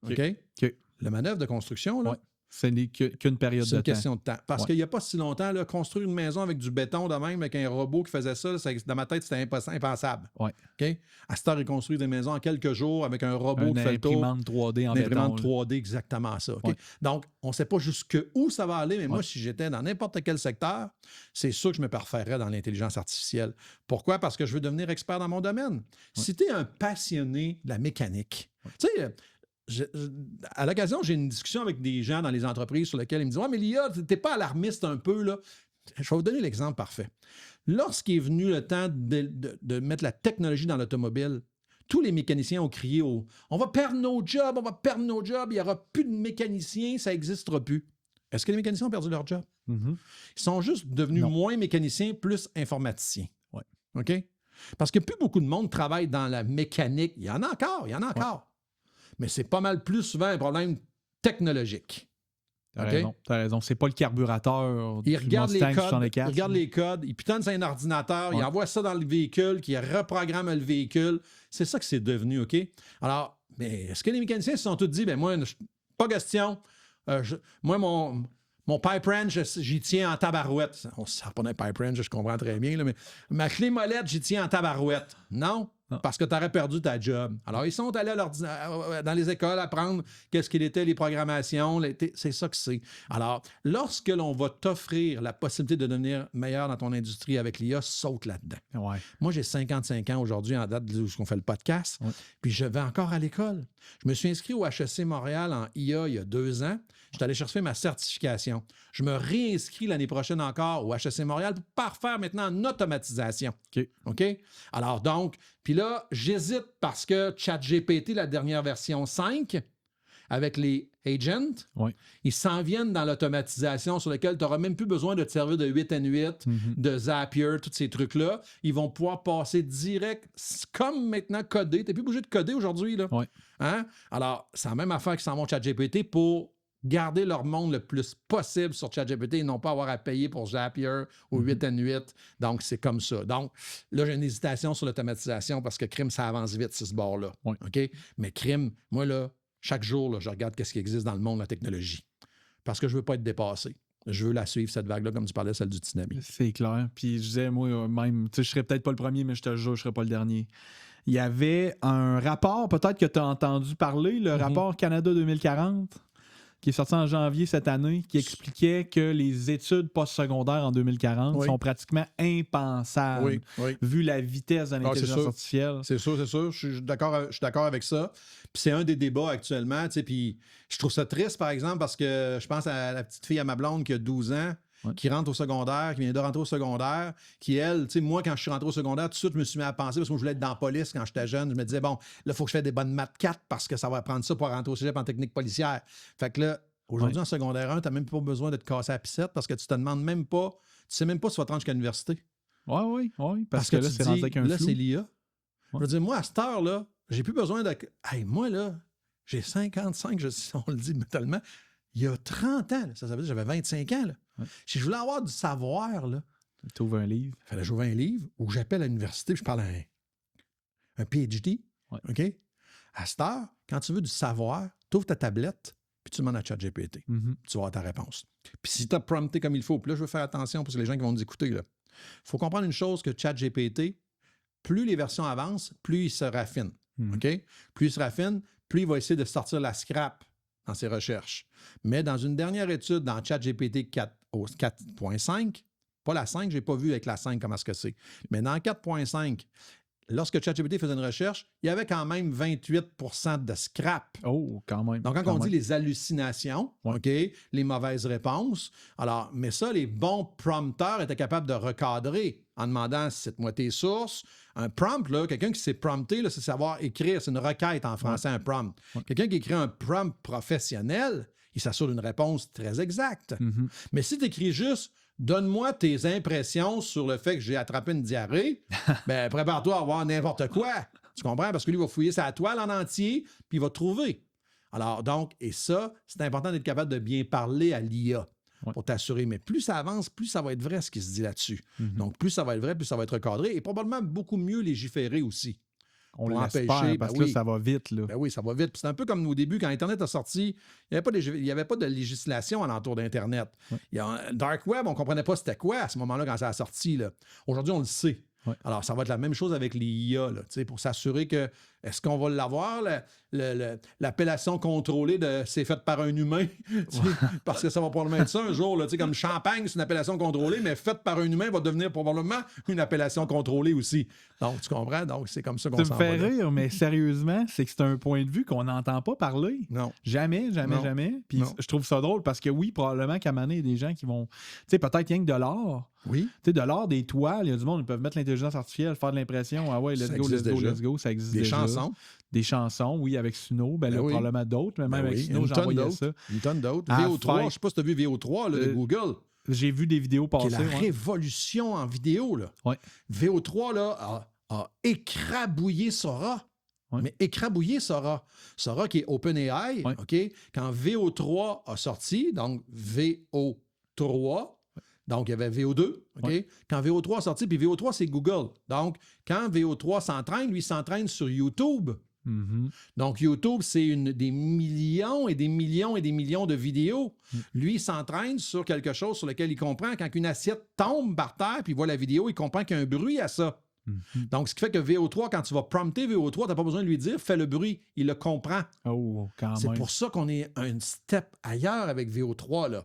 OK? Okay. La manœuvre de construction, là, Ce n'est qu'une période de temps. C'est une question de temps. Parce qu'il n'y a pas si longtemps, là, construire une maison avec du béton de même, avec un robot qui faisait ça, dans ma tête, c'était impensable. Ouais. OK? À cette heure, ils construisent des maisons en quelques jours avec un robot qui fait le tour. Une imprimante 3D en béton. Une imprimante 3D, exactement ça. Okay? Ouais. Donc, on ne sait pas jusqu'où ça va aller, mais moi, si j'étais dans n'importe quel secteur, c'est sûr que je me préférerais dans l'intelligence artificielle. Pourquoi? Parce que je veux devenir expert dans mon domaine. Si tu es un passionné de la mécanique, tu sais, à l'occasion, j'ai une discussion avec des gens dans les entreprises sur lesquelles ils me disent « Ouais, mais l'IA, t'es pas alarmiste un peu, là? » Je vais vous donner l'exemple parfait. Lorsqu'il est venu le temps de mettre la technologie dans l'automobile, tous les mécaniciens ont crié « On va perdre nos jobs, on va perdre nos jobs, il n'y aura plus de mécaniciens, ça n'existera plus. » Est-ce que les mécaniciens ont perdu leur job? Mm-hmm. Ils sont juste devenus moins mécaniciens, plus informaticiens. Ouais. OK? Parce que plus beaucoup de monde travaille dans la mécanique. Il y en a encore. Mais c'est pas mal plus souvent un problème technologique. T'as raison. C'est pas le carburateur. Il regarde les codes, il pitonne sur un ordinateur, il envoie ça dans le véhicule, qui reprogramme le véhicule. C'est ça que c'est devenu, OK? Alors, mais est-ce que les mécaniciens se sont tous dit, moi, pas question. Moi, mon pipe wrench, j'y tiens en tabarouette. On ne sert pas d'un pipe wrench, je comprends très bien, là, mais ma clé molette, j'y tiens en tabarouette. Non? Parce que tu aurais perdu ta job. Alors, ils sont allés dans les écoles apprendre qu'est-ce qu'il était, les programmations. C'est ça que c'est. Alors, lorsque l'on va t'offrir la possibilité de devenir meilleur dans ton industrie avec l'IA, saute là-dedans. Ouais. Moi, j'ai 55 ans aujourd'hui en date où on fait le podcast, puis je vais encore à l'école. Je me suis inscrit au HEC Montréal en IA il y a 2 ans. Je suis allé chercher ma certification. Je me réinscris l'année prochaine encore au HEC Montréal pour parfaire maintenant en automatisation. OK? Alors donc, puis là, j'hésite parce que ChatGPT, la dernière version 5, avec les agents, ils s'en viennent dans l'automatisation sur lequel tu n'auras même plus besoin de te servir de 8N8, de Zapier, tous ces trucs-là. Ils vont pouvoir passer direct, comme maintenant coder. Tu n'es plus obligé de coder aujourd'hui, là. Hein? Alors, c'est la même affaire qui s'en vont ChatGPT pour garder leur monde le plus possible sur ChatGPT et non pas avoir à payer pour Zapier ou 8N8. Donc, c'est comme ça. Donc, là, j'ai une hésitation sur l'automatisation parce que crime, ça avance vite, sur ce bord-là. OK? Mais crime, moi, là, chaque jour, là, je regarde qu'est-ce qui existe dans le monde de la technologie. Parce que je ne veux pas être dépassé. Je veux la suivre, cette vague-là, comme tu parlais, celle du tsunami. C'est clair. Puis je disais, moi, même, tu sais, je serais peut-être pas le premier, mais je te jure, je serais pas le dernier. Il y avait un rapport, peut-être que tu as entendu parler, le rapport Canada 2040, qui est sorti en janvier cette année, qui expliquait que les études postsecondaires en 2040 sont pratiquement impensables, vu la vitesse de l'intelligence artificielle. C'est sûr. Je suis d'accord avec ça. Puis c'est un des débats actuellement. Puis je trouve ça triste, par exemple, parce que je pense à la petite fille à ma blonde qui a 12 ans, qui rentre au secondaire, qui vient de rentrer au secondaire, qui, elle, tu sais, moi, quand je suis rentré au secondaire, tout de suite, je me suis mis à penser, parce que moi, je voulais être dans la police quand j'étais jeune. Je me disais, bon, là, il faut que je fasse des bonnes maths 4 parce que ça va prendre ça pour rentrer au cégep en technique policière. Fait que là, aujourd'hui, en secondaire 1, tu n'as même pas besoin de te casser la piscette parce que tu te demandes même pas, tu sais même pas si tu vas te rendre jusqu'à l'université. Oui, parce que là, c'est rendu avec un flou. Là, c'est l'IA. Je veux dire, moi, à cette heure-là, j'ai plus besoin de... Hey, moi, là, j'ai 55, on le dit tellement. Il y a 30 ans, là, ça veut dire que j'avais 25 ans. Là. Si je voulais avoir du savoir, là, tu ouvres un livre. Il fallait que j'ouvre un livre ou que j'appelle à l'université et je parle à un PhD. OK? À cette heure, quand tu veux du savoir, tu ouvres ta tablette puis tu demandes à ChatGPT. Tu vas avoir ta réponse. Puis si tu as prompté comme il faut, puis là, je veux faire attention parce que les gens qui vont nous écouter, il faut comprendre une chose que ChatGPT, plus les versions avancent, plus il se raffine. OK? Plus il se raffine, plus il va essayer de sortir la scrap dans ses recherches. Mais dans une dernière étude dans ChatGPT 4.5, pas la 5, je n'ai pas vu avec la 5 comment est-ce que c'est, mais dans 4.5, lorsque ChatGPT faisait une recherche, il y avait quand même 28% de scrap. Oh, quand même. Donc, quand on dit les hallucinations, OK, les mauvaises réponses, alors, mais ça, les bons prompteurs étaient capables de recadrer en demandant, cite-moi tes sources. Un prompt, là, quelqu'un qui sait prompter, là, c'est savoir écrire, c'est une requête en français, un prompt. Quelqu'un qui écrit un prompt professionnel, il s'assure d'une réponse très exacte. Mais si tu écris juste « Donne-moi tes impressions sur le fait que j'ai attrapé une diarrhée », ben prépare-toi à avoir n'importe quoi. Tu comprends? Parce que lui, il va fouiller sa toile en entier, puis il va trouver. Alors, donc, et ça, c'est important d'être capable de bien parler à l'IA pour t'assurer. Mais plus ça avance, plus ça va être vrai ce qui se dit là-dessus. Donc, plus ça va être vrai, plus ça va être recadré et probablement beaucoup mieux légiféré aussi. On pour l'espère, empêcher. parce Ben que oui. là, ça va vite. Là. Ben oui, ça va vite. Puis c'est un peu comme au début, quand Internet a sorti, il n'y avait pas de législation alentour d'Internet. Ouais. Il y a un Dark Web, on ne comprenait pas c'était quoi à ce moment-là quand ça a sorti. Là. Aujourd'hui, on le sait. Ouais. Alors, ça va être la même chose avec les IA, là, pour s'assurer que, est-ce qu'on va l'avoir, l'appellation contrôlée de c'est fait par un humain, parce que ça va probablement être ça un jour, là, comme champagne, c'est une appellation contrôlée, mais faite par un humain va devenir probablement une appellation contrôlée aussi. Donc, tu comprends? Donc, c'est comme ça qu'on Ça s'en me va. fait là. rire, mais sérieusement, c'est que c'est un point de vue qu'on n'entend pas parler. Non. Jamais. Non. Puis Non. je trouve ça drôle parce que oui, probablement qu'à un moment donné, il y a des gens qui vont. Tu sais, peut-être rien que de l'art. Oui. Tu sais, de l'art, des toiles, il y a du monde, ils peuvent mettre l'intelligence artificielle, faire de l'impression. Ah ouais, Ça existe let's go, ça existe Des déjà. chansons. Des chansons, oui, avec Suno. Ben là, oui. probablement d'autres, mais même Ben avec oui, Suno, une tonne j'envoyais d'autres. ça. Une tonne d'autres. À VO3, faire- je ne sais pas si tu as vu VO3 là, de Google, J'ai vu des vidéos qui est passer. la ouais. révolution en vidéo. Là. Ouais. VO3 là, a écrabouillé Sora. Ouais. Mais écrabouillé Sora. Sora qui est OpenAI, Ouais. OK? Quand VO3 a sorti, donc VO3, donc il y avait VO2, OK? Ouais. Quand VO3 a sorti, puis VO3, c'est Google. Donc, quand VO3 s'entraîne, lui, il s'entraîne sur YouTube. Mhm. Donc, YouTube, c'est des millions et des millions et des millions de vidéos. Lui, il s'entraîne sur quelque chose sur lequel il comprend. Quand une assiette tombe par terre, puis il voit la vidéo, il comprend qu'il y a un bruit à ça. Mhm. Donc, ce qui fait que VO3, quand tu vas prompter VO3, tu n'as pas besoin de lui dire « fais le bruit », il le comprend. Oh, quand C'est même. pour ça qu'on est un step ailleurs avec VO3, là.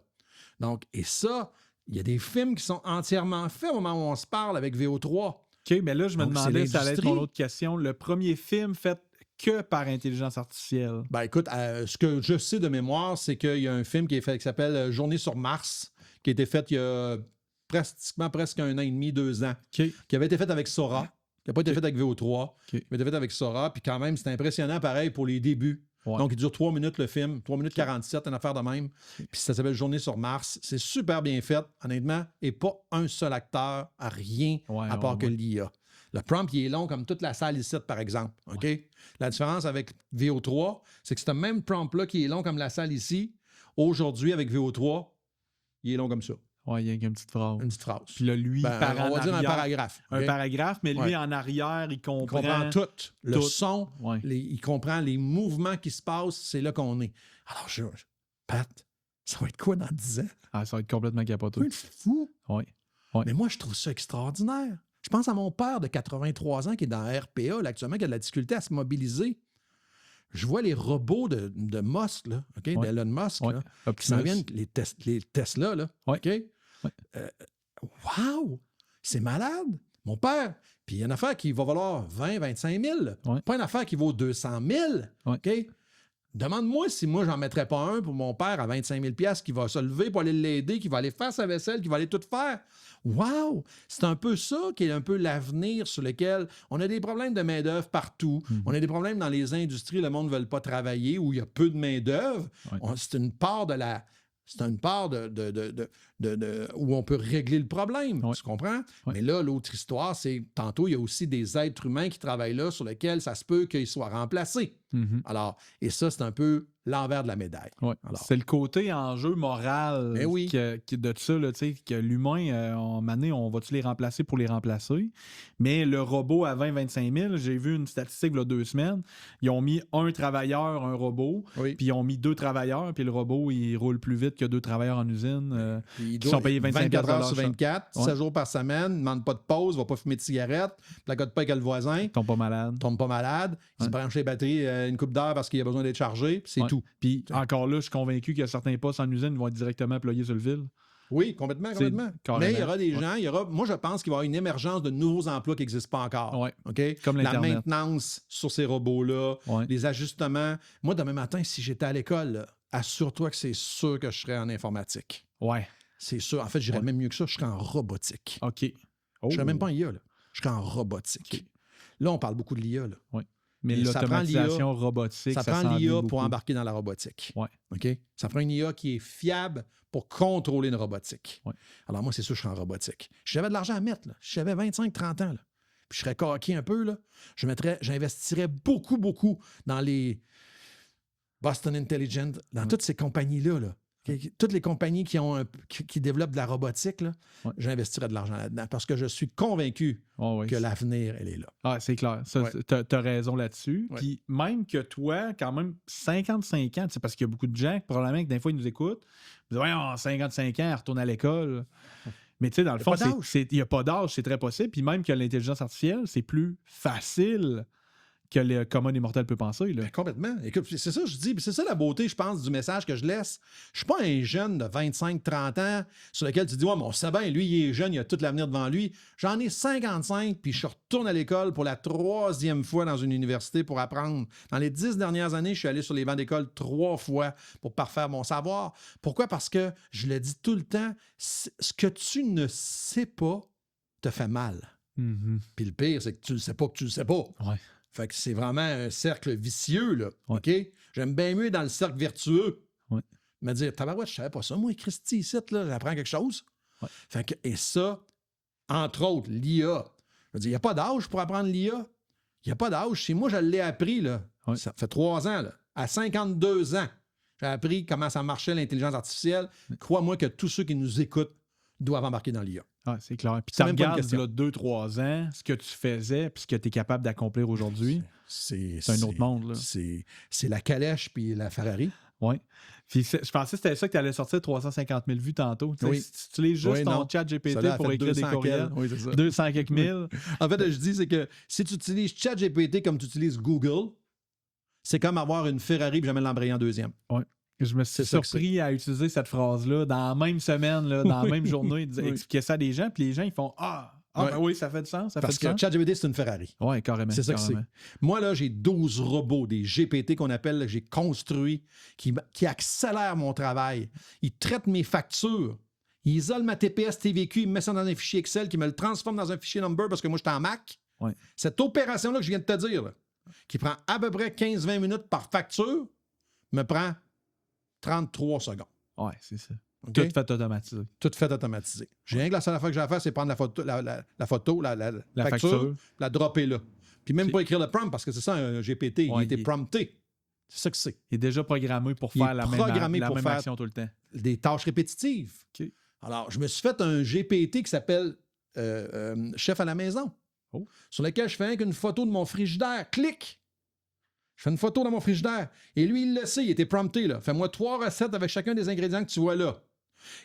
Donc, et ça, il y a des films qui sont entièrement faits au moment où on se parle avec VO3. OK, mais là, je me Donc, c'est demandais, ça allait être l'industrie. mon autre question. Le premier film fait que par intelligence artificielle. Ben écoute, ce que je sais de mémoire, c'est qu'il y a un film qui est fait qui s'appelle Journée sur Mars, qui a été fait il y a pratiquement presque 1 an et demi, 2 ans, OK. qui avait été fait avec Sora, qui n'a pas été OK. fait avec VO3, OK. qui avait été fait avec Sora, puis quand même, c'est impressionnant pareil pour les débuts. Ouais. Donc, il dure 3 minutes le film, 3 minutes 47, une affaire de même. Puis ça s'appelle Journée sur Mars. C'est super bien fait, honnêtement, et pas un seul acteur à rien Ouais, à part ouais, que ouais. l'IA. Le prompt, il est long comme toute la salle ici, par exemple. OK? La différence avec VO3, c'est que ce même prompt-là qui est long comme la salle ici, aujourd'hui, avec VO3, il est long comme ça. Ouais, il y a une petite phrase. Une petite phrase. Puis là, lui, Ben, par on va en dire un arrière- paragraphe. Un OK? paragraphe, mais lui, Ouais. en arrière, il Il comprend. comprend tout. Le tout. son, Ouais. il comprend les mouvements qui se passent, c'est là qu'on est. Alors, Pat, ça va être quoi dans 10 ans? Ah, ça va être complètement capoté. C'est fou. Ouais. Ouais. Mais moi, je trouve ça extraordinaire. Je pense à mon père de 83 ans qui est dans RPA, là, actuellement, qui a de la difficulté à se mobiliser. Je vois les robots de Musk, là, OK? Ouais. d'Elon Musk, Ouais. là, qui Optimus. s'en viennent, les Tesla, là. Ouais. OK? Wow! C'est malade! Mon père, puis il y a une affaire qui va valoir 20, 25 000. Ouais. Pas une affaire qui vaut 200 000. Ouais. OK? Demande-moi si moi, j'en mettrais pas un pour mon père à 25 000 qui va se lever pour aller l'aider, qui va aller faire sa vaisselle, qui va aller tout faire. Wow! C'est un peu ça qui est un peu l'avenir sur lequel on a des problèmes de main-d'œuvre partout. On a des problèmes dans les industries, le monde ne veut pas travailler, où il y a peu de main-d'œuvre. Ouais. C'est une part de la. C'est une part où on peut régler le problème. Ouais. Tu comprends? Ouais. Mais là, l'autre histoire, c'est tantôt, il y a aussi des êtres humains qui travaillent là sur lesquels ça se peut qu'ils soient remplacés. Mhm. Alors, et ça, c'est un peu l'envers de la médaille. Ouais. Alors. C'est le côté enjeu moral Ben oui. qui de ça, là, tu sais, que l'humain, en mané, on va-tu les remplacer pour les remplacer? Mais le robot à 20-25 000, j'ai vu une statistique il y a 2 semaines, ils ont mis un travailleur, un robot, Oui. puis ils ont mis 2 travailleurs, puis le robot, il roule plus vite que 2 travailleurs en usine. Puis il qui sont payés 25 24 heures sur $. 24, Ouais. 7 jours par semaine, ne demande pas de pause, va pas fumer de cigarette, placote pas avec le voisin, Ils tombent pas malades. tombe pas malade, il se Ouais. branche les batteries une coupe d'heure parce qu'il a besoin d'être chargé, puis c'est Ouais. tout. Puis encore là, je suis convaincu qu'il y a certains postes en usine qui vont être directement employés sur le ville. Oui, complètement. Carrément. Mais il y aura des Ouais. gens, moi je pense qu'il va y avoir une émergence de nouveaux emplois qui n'existent pas encore. Ouais. OK? Comme La l'Internet. maintenance sur ces robots-là, Ouais. les ajustements. Moi, demain matin, si j'étais à l'école, là, assure-toi que c'est sûr que je serais en informatique. Ouais. C'est sûr. En fait, je dirais Ouais. même mieux que ça, je serais en robotique. OK. Oh. Je serais même pas en IA, là. Je serais en robotique. OK. Là, on parle beaucoup de l'IA, là. Mais Et ça prend l'automatisation robotique, Ça ça prend s'en l'IA vient pour beaucoup. embarquer dans la robotique. Ouais. OK? Ça prend une IA qui est fiable pour contrôler une robotique. Ouais. Alors, moi, c'est sûr que je serais en robotique. Si j'avais de l'argent à mettre, là, si j'avais 25-30 ans, là, puis je serais coqué un peu, là, j'investirais beaucoup, beaucoup dans les Boston Intelligent, dans toutes ces compagnies-là. Là. Toutes les compagnies qui développent de la robotique, là, j'investirais de l'argent là-dedans parce que je suis convaincu que l'avenir, elle est là. Ah, c'est clair. Tu as raison là-dessus. Puis même que toi, quand même, 55 ans, parce qu'il y a beaucoup de gens, probablement que des fois, ils nous écoutent, ils disent, voyons, 55 ans, elle retourne à l'école. Mais tu sais, dans le fond, il n'y a pas d'âge, c'est très possible. Puis même que l'intelligence artificielle, c'est plus facile que le commun des mortels peut penser. Là. Ben, complètement. Écoute, c'est ça que je dis. C'est ça la beauté, je pense, du message que je laisse. Je suis pas un jeune de 25-30 ans sur lequel tu dis, ouais, mon Sabin, lui, il est jeune, il a tout l'avenir devant lui. J'en ai 55, puis je retourne à l'école pour la 3e fois dans une université pour apprendre. Dans les 10 dernières années, je suis allé sur les bancs d'école 3 fois pour parfaire mon savoir. Pourquoi? Parce que, je le dis tout le temps, ce que tu ne sais pas te fait mal. Mm-hmm. Puis le pire, c'est que tu le sais pas que tu le sais pas. Ouais. Fait que c'est vraiment un cercle vicieux, là. OK? J'aime bien mieux dans le cercle vertueux. Me dire, tabarouette, je savais pas ça. Moi, Christy, ici, là, j'apprends quelque chose. Fait que, et ça, entre autres, l'IA. Je veux dire, il n'y a pas d'âge pour apprendre l'IA. Il n'y a pas d'âge. Si moi, je l'ai appris, là, ça fait 3 ans, là. À 52 ans, j'ai appris comment ça marchait l'intelligence artificielle. Crois-moi que tous ceux qui nous écoutent doivent embarquer dans l'IA. Ah, c'est clair. Puis tu regardes, là, 2-3 ans, ce que tu faisais puis ce que tu es capable d'accomplir aujourd'hui, c'est un autre monde. Là. C'est la calèche puis la Ferrari. Oui. Puis je pensais que c'était ça que tu allais sortir 350 000 vues tantôt. Si tu utilises juste ton chat GPT pour écrire des courriels, 200 quelques mille. En fait, je dis, c'est que si tu utilises chat GPT comme tu utilises Google, c'est comme avoir une Ferrari et jamais l'embrayer en deuxième. Oui. Je me suis surpris à utiliser cette phrase-là dans la même semaine, là, dans la même journée, expliquer ça à des gens, puis les gens, ils font ben oui, ça fait du sens. Parce que ChatGPT, c'est une Ferrari. Oui, carrément. C'est ça que c'est. Moi, là, j'ai 12 robots, des GPT qu'on appelle, que j'ai construits, qui accélèrent mon travail. Ils traitent mes factures. Ils isolent ma TPS TVQ, ils me mettent ça dans un fichier Excel, qui me le transforme dans un fichier number parce que moi, je suis en Mac. Ouais. Cette opération-là que je viens de te dire, là, qui prend à peu près 15-20 minutes par facture, me prend 33 secondes. Oui, c'est ça. Okay? Tout fait automatiser. Tout fait automatiser. J'ai rien que la seule affaire que j'ai à faire, c'est prendre la photo, la facture, la dropper là. Puis même pas écrire le prompt, parce que c'est ça, un GPT, il a été prompté. C'est ça que c'est. Il est déjà programmé pour faire la même action tout le temps. Des tâches répétitives. Okay. Alors, je me suis fait un GPT qui s'appelle Chef à la maison, sur lequel je fais une photo de mon frigidaire. Clic! Je fais une photo dans mon frigidaire. Et lui, il le sait, il était prompté. Là. Fais-moi 3 recettes avec chacun des ingrédients que tu vois là.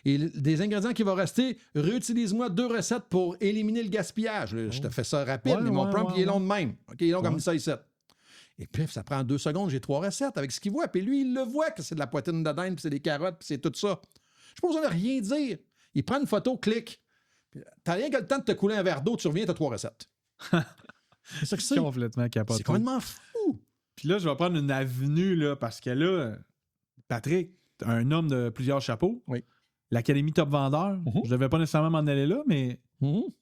Et des ingrédients qui vont rester, réutilise-moi 2 recettes pour éliminer le gaspillage. Je te fais ça rapide, mais mon prompt, il est long de même. OK, il est long comme ça ici. Et puis, ça prend 2 secondes, j'ai 3 recettes avec ce qu'il voit. Puis lui, il le voit que c'est de la poitrine de dinde, puis c'est des carottes, puis c'est tout ça. Je n'ai pas besoin de rien dire. Il prend une photo, clique. T'as rien que le temps de te couler un verre d'eau, tu reviens, t'as 3 recettes. C'est ça que c'est. Complètement capoté. C'est complètement fou. Puis là, je vais prendre une avenue, là, parce que là, Patrick, un homme de plusieurs chapeaux. Oui. L'Académie Top Vendeur, je ne devais pas nécessairement m'en aller là, mais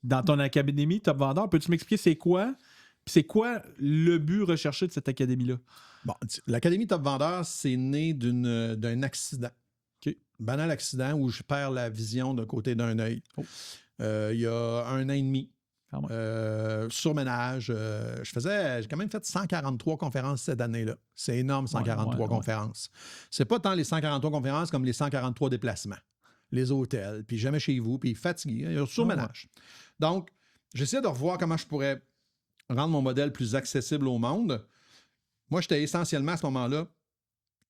dans ton Académie Top Vendeur, peux-tu m'expliquer c'est quoi? Puis c'est quoi le but recherché de cette académie-là? Bon, l'Académie Top Vendeur, c'est né d'un accident. Okay. Banal accident où je perds la vision d'un côté d'un œil. Il y a 1 an et demi. Surménage. J'ai quand même fait 143 conférences cette année-là. C'est énorme, 143 conférences. C'est pas tant les 143 conférences comme les 143 déplacements. Les hôtels, puis jamais chez vous, puis fatigué. Surménage. Donc, j'essaie de revoir comment je pourrais rendre mon modèle plus accessible au monde. Moi, j'étais essentiellement à ce moment-là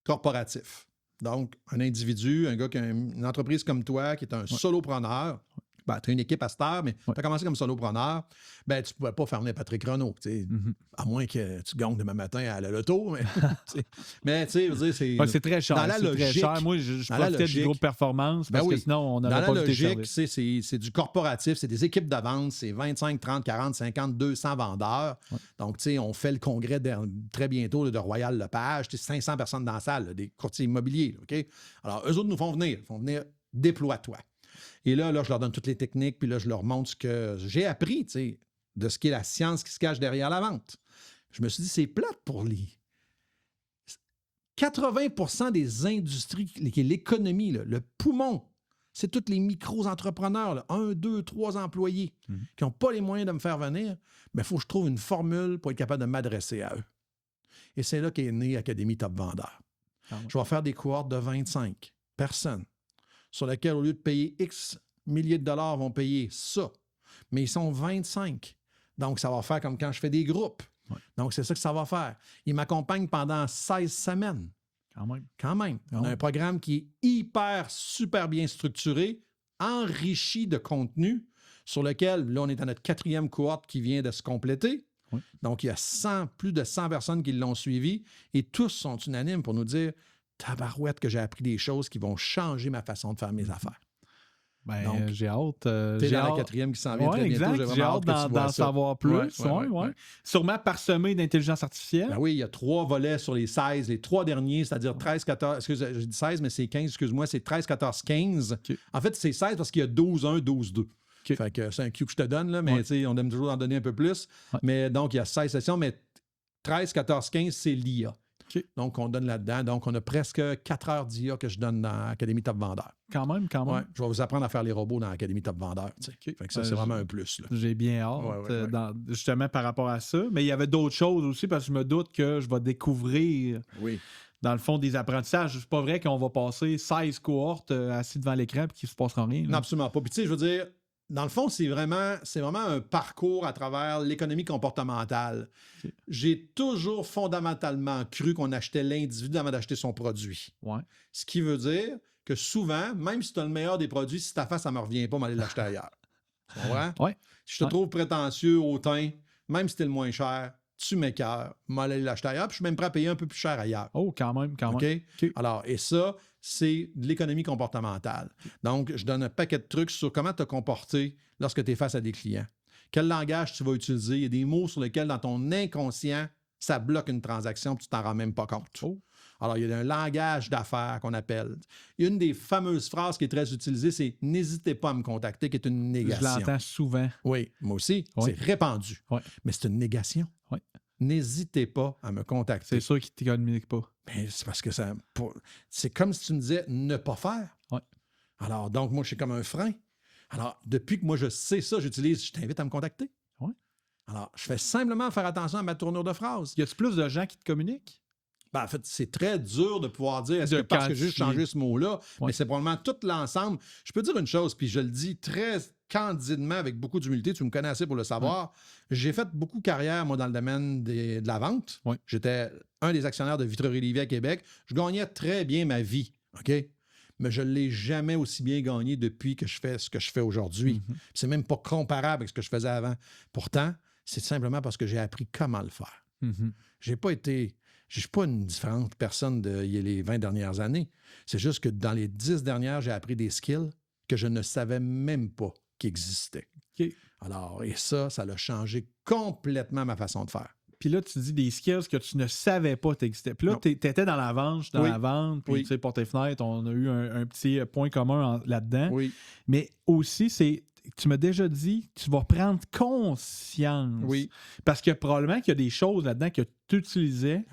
corporatif. Donc, un individu, un gars qui a une entreprise comme toi, qui est un solopreneur. Ben, tu as une équipe à cette heure, mais tu as commencé comme solopreneur. Ben, tu ne pouvais pas faire venir Patrick Renaud, à moins que tu gagnes demain matin à la loto. Mais tu sais, c'est très cher. Dans la logique, très cher. Moi, je profitais du groupe performance parce que sinon, on n'aurait pas la logique, c'est du corporatif, c'est des équipes de vente, c'est 25, 30, 40, 50, 200 vendeurs. Ouais. Donc, tu sais, on fait le congrès très bientôt de Royal Lepage. 500 personnes dans la salle, des courtiers immobiliers. OK? Alors, eux autres nous font venir. Ils font venir, déploie-toi. Et là, je leur donne toutes les techniques, puis là, je leur montre ce que j'ai appris, tu sais, de ce qu'est la science qui se cache derrière la vente. Je me suis dit, c'est plate pour les 80% des industries, qui est l'économie, là, le poumon, c'est tous les micro-entrepreneurs, 1, 2, 3 employés qui n'ont pas les moyens de me faire venir. Mais il faut que je trouve une formule pour être capable de m'adresser à eux. Et c'est là qu'est née Académie Top Vendeur. Je vais faire des cohortes de 25. Personne. Sur lequel, au lieu de payer X milliers de dollars, vont payer ça. Mais ils sont 25. Donc, ça va faire comme quand je fais des groupes. Ouais. Donc, c'est ça que ça va faire. Ils m'accompagnent pendant 16 semaines. Quand même. On a un programme qui est super bien structuré, enrichi de contenu, sur lequel, là, on est à notre 4e cohorte qui vient de se compléter. Oui. Donc, il y a plus de 100 personnes qui l'ont suivi et tous sont unanimes pour nous dire « Tabarouette que j'ai appris des choses qui vont changer ma façon de faire mes affaires. » Ben, donc, j'ai hâte. T'es dans la 4e qui s'en vient très bientôt. J'ai hâte d'en savoir plus. Ouais. Sûrement parsemé d'intelligence artificielle. Ben oui, il y a 3 volets sur les 16. Les 3 derniers, c'est-à-dire 13, 14... Excusez, j'ai dit 16, mais c'est 15, excuse-moi. C'est 13, 14, 15. Okay. En fait, c'est 16 parce qu'il y a 12, 1, 12, 2. Okay. Fait que c'est un cue que je te donne, là, mais on aime toujours en donner un peu plus. Ouais. Mais donc, il y a 16 sessions, mais 13, 14, 15, c'est l'IA. Okay. Donc, on donne là-dedans. Donc, on a presque 4 heures d'IA que je donne dans l'Académie Top Vendeur. Quand même. Ouais, je vais vous apprendre à faire les robots dans l'Académie Top Vendeur. Okay. Fait que ça, c'est vraiment un plus. Là. J'ai bien hâte, justement, par rapport à ça. Mais il y avait d'autres choses aussi, parce que je me doute que je vais découvrir, dans le fond, des apprentissages. C'est pas vrai qu'on va passer 16 cohortes assis devant l'écran et qu'il ne se passera rien. Là. Non, absolument pas. Puis, tu sais, je veux dire, dans le fond, c'est vraiment un parcours à travers l'économie comportementale. Okay. J'ai toujours fondamentalement cru qu'on achetait l'individu avant d'acheter son produit. Ouais. Ce qui veut dire que souvent, même si tu as le meilleur des produits, si ta face, ça ne me revient pas, m'aller l'acheter ailleurs. Tu comprends? Ouais. Si je te trouve prétentieux, hautain, même si tu es le moins cher, tu m'écœures, m'aller l'acheter ailleurs, puis je suis même prêt à payer un peu plus cher ailleurs. Oh, quand même. Okay? Alors, et ça, c'est de l'économie comportementale. Donc, je donne un paquet de trucs sur comment te comporter lorsque tu es face à des clients. Quel langage tu vas utiliser. Il y a des mots sur lesquels, dans ton inconscient, ça bloque une transaction, puis tu t'en rends même pas compte. Oh. Alors, il y a un langage d'affaires qu'on appelle. Une des fameuses phrases qui est très utilisée, c'est « n'hésitez pas à me contacter », qui est une négation. Je l'entends souvent. Oui, moi aussi. Oui. C'est répandu. Oui. Mais c'est une négation. Oui. N'hésitez pas à me contacter. C'est sûr qu'ils ne t'économiquent pas. Mais c'est parce que c'est comme si tu me disais ne pas faire. Oui. Alors, donc, moi, je suis comme un frein. Alors, depuis que moi, je sais ça, j'utilise « je t'invite à me contacter ». Oui. Alors, je fais simplement faire attention à ma tournure de phrase. Y a-t-il plus de gens qui te communiquent? Ben, en fait, c'est très dur de pouvoir dire est-ce que parce que j'ai juste changé ce mot-là, mais c'est probablement tout l'ensemble. Je peux dire une chose, puis je le dis très candidement avec beaucoup d'humilité, tu me connais assez pour le savoir. J'ai fait beaucoup de carrière, moi, dans le domaine de la vente. J'étais un des actionnaires de Vitrerie Lévis à Québec. Je gagnais très bien ma vie, OK? Mais je ne l'ai jamais aussi bien gagné depuis que je fais ce que je fais aujourd'hui. C'est même pas comparable avec ce que je faisais avant. Pourtant, c'est simplement parce que j'ai appris comment le faire. J'ai pas été... Je ne suis pas une différente personne les 20 dernières années. C'est juste que dans les 10 dernières, j'ai appris des skills que je ne savais même pas qui existaient. Okay. Alors, et ça a changé complètement ma façon de faire. Puis là, tu dis des skills que tu ne savais pas t'existaient. Puis là, tu étais dans la vente, la vente, puis tu sais, porte et fenêtre, on a eu un petit point commun là-dedans. Oui. Mais aussi, tu m'as déjà dit, tu vas prendre conscience. Oui. Parce que probablement qu'il y a des choses là-dedans que tu utilisais,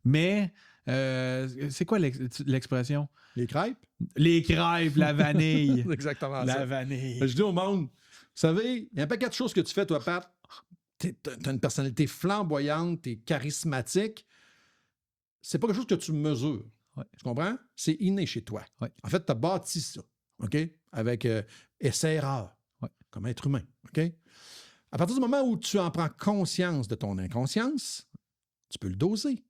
mais c'est quoi l'expression? Les crêpes? Les crêpes, la vanille. C'est exactement la vanille. Je dis au monde, vous savez, il y a un paquet de choses que tu fais, toi, Pat. T'as une personnalité flamboyante, t'es charismatique. C'est pas quelque chose que tu mesures. Tu comprends? C'est inné chez toi. En fait, tu as bâti ça, OK? Avec essai-erreur. Comme être humain, OK? À partir du moment où tu en prends conscience de ton inconscience, tu peux le doser.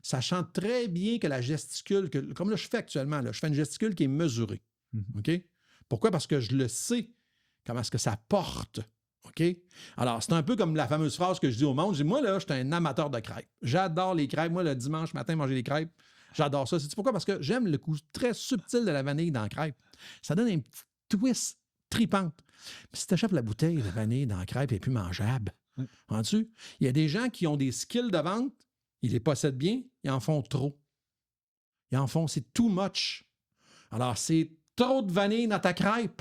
Sachant très bien que la gesticule, comme là, je fais actuellement, là, je fais une gesticule qui est mesurée, OK? Pourquoi? Parce que je le sais comment est-ce que ça porte, OK? Alors, c'est un peu comme la fameuse phrase que je dis au monde. Je dis, moi, là, je suis un amateur de crêpes. J'adore les crêpes. Moi, le dimanche matin, manger des crêpes, j'adore ça. C'est pourquoi? Parce que j'aime le goût très subtil de la vanille dans la crêpe. Ça donne un petit twist tripante. Mais si tu achètes la bouteille de vanille dans la crêpe, elle n'est plus mangeable. Entends-tu? Il y a des gens qui ont des skills de vente, ils les possèdent bien, ils en font trop. Ils en font, c'est too much. Alors, c'est trop de vanille dans ta crêpe.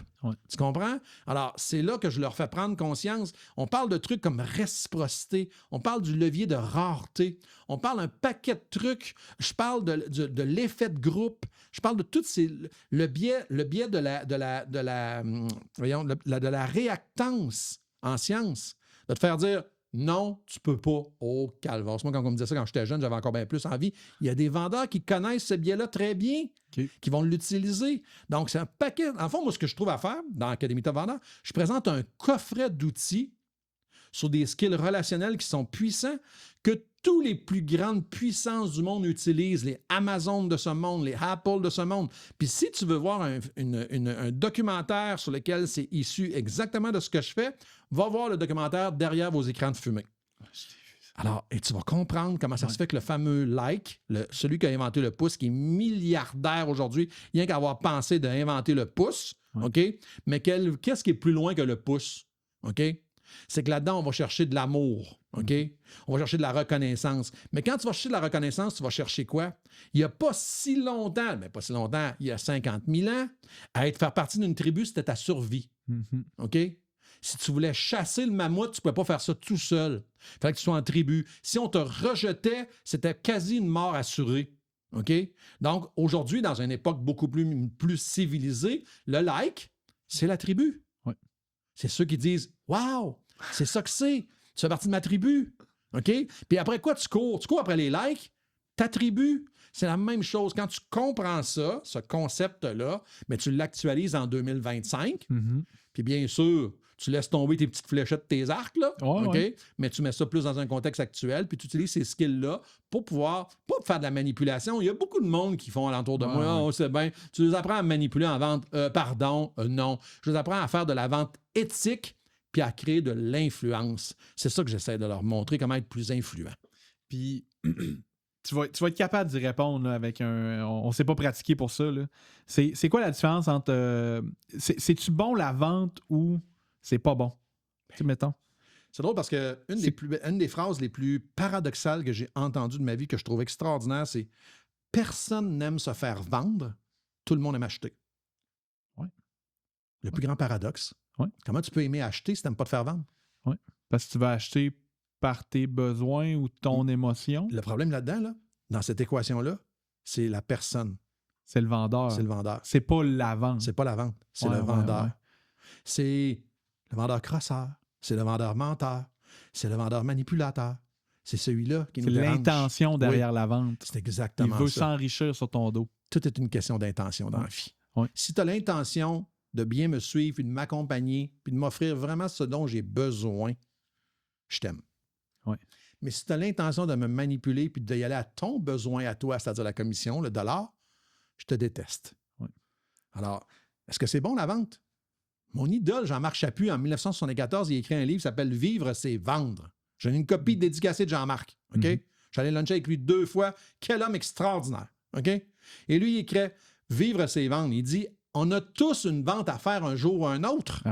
Tu comprends? Alors, c'est là que je leur fais prendre conscience. On parle de trucs comme réciprocité. On parle du levier de rareté. On parle d'un paquet de trucs. Je parle de l'effet de groupe. Je parle de tout le biais de la réactance en science. De te faire dire, non, tu peux pas. Oh, calvaire. Moi, quand on me disait ça quand j'étais jeune, j'avais encore bien plus envie. Il y a des vendeurs qui connaissent ce biais-là très bien, qui vont l'utiliser. Donc, c'est un paquet. En fond, moi, ce que je trouve à faire dans l'Académie Top Vendeur, je présente un coffret d'outils sur des skills relationnels qui sont puissants, que tous les plus grandes puissances du monde utilisent, les Amazon de ce monde, les Apple de ce monde. Puis si tu veux voir un documentaire sur lequel c'est issu exactement de ce que je fais, va voir le documentaire derrière vos écrans de fumée. Alors, et tu vas comprendre comment ça se fait que le fameux like, celui qui a inventé le pouce, qui est milliardaire aujourd'hui, rien qu'à avoir pensé d'inventer le pouce, OK? Mais qu'est-ce qui est plus loin que le pouce? OK? C'est que là-dedans, on va chercher de l'amour, OK? On va chercher de la reconnaissance. Mais quand tu vas chercher de la reconnaissance, tu vas chercher quoi? Il n'y a pas si longtemps, il y a 50 000 ans, faire partie d'une tribu, c'était ta survie, OK? Si tu voulais chasser le mammouth, tu ne pouvais pas faire ça tout seul. Il fallait que tu sois en tribu. Si on te rejetait, c'était quasi une mort assurée, OK? Donc, aujourd'hui, dans une époque beaucoup plus civilisée, le like, c'est la tribu. C'est ceux qui disent « Wow, c'est ça que c'est. Tu fais partie de ma tribu. » OK? Puis après quoi tu cours? Tu cours après les likes? Ta tribu. C'est la même chose. Quand tu comprends ça, ce concept-là, mais tu l'actualises en 2025, puis bien sûr, tu laisses tomber tes petites fléchettes, tes arcs, là, OK? Mais tu mets ça plus dans un contexte actuel, puis tu utilises ces skills-là pour pouvoir, pas faire de la manipulation. Il y a beaucoup de monde qui font alentour de moi. Oh, c'est bien. Tu les apprends à manipuler en vente. Non. Je les apprends à faire de la vente éthique puis à créer de l'influence. C'est ça que j'essaie de leur montrer, comment être plus influent. Puis, tu vas être capable d'y répondre là, avec on ne s'est pas pratiqué pour ça. Là. C'est quoi la différence entre... c'est-tu bon la vente ou c'est pas bon? Tu sais, mettons. C'est drôle parce que une des phrases les plus paradoxales que j'ai entendues de ma vie, que je trouve extraordinaire, c'est « Personne n'aime se faire vendre, tout le monde aime acheter. » Le plus grand paradoxe. Comment tu peux aimer acheter si tu n'aimes pas te faire vendre? Parce que tu vas acheter par tes besoins ou ton émotion. Le problème là-dedans, là, dans cette équation-là, c'est la personne. C'est le vendeur. C'est le vendeur. C'est pas la vente. C'est pas la vente, c'est le vendeur. C'est le vendeur crosseur, c'est le vendeur menteur, c'est le vendeur manipulateur. C'est celui-là qui nous dérange. C'est l'intention derrière la vente. C'est exactement ça. Il veut s'enrichir sur ton dos. Tout est une question d'intention dans la vie. Si tu as l'intention de bien me suivre, puis de m'accompagner, puis de m'offrir vraiment ce dont j'ai besoin, je t'aime. Mais si tu as l'intention de me manipuler puis d'y aller à ton besoin à toi, c'est-à-dire la commission, le dollar, je te déteste. Alors, est-ce que c'est bon la vente? Mon idole, Jean-Marc Chaput, en 1974, il a écrit un livre qui s'appelle « Vivre, c'est vendre ». J'ai une copie dédicacée de Jean-Marc. OK? J'allais luncher avec lui 2 fois. Quel homme extraordinaire. OK? Et lui, il écrit « Vivre, c'est vendre ». Il dit « On a tous une vente à faire un jour ou un autre. »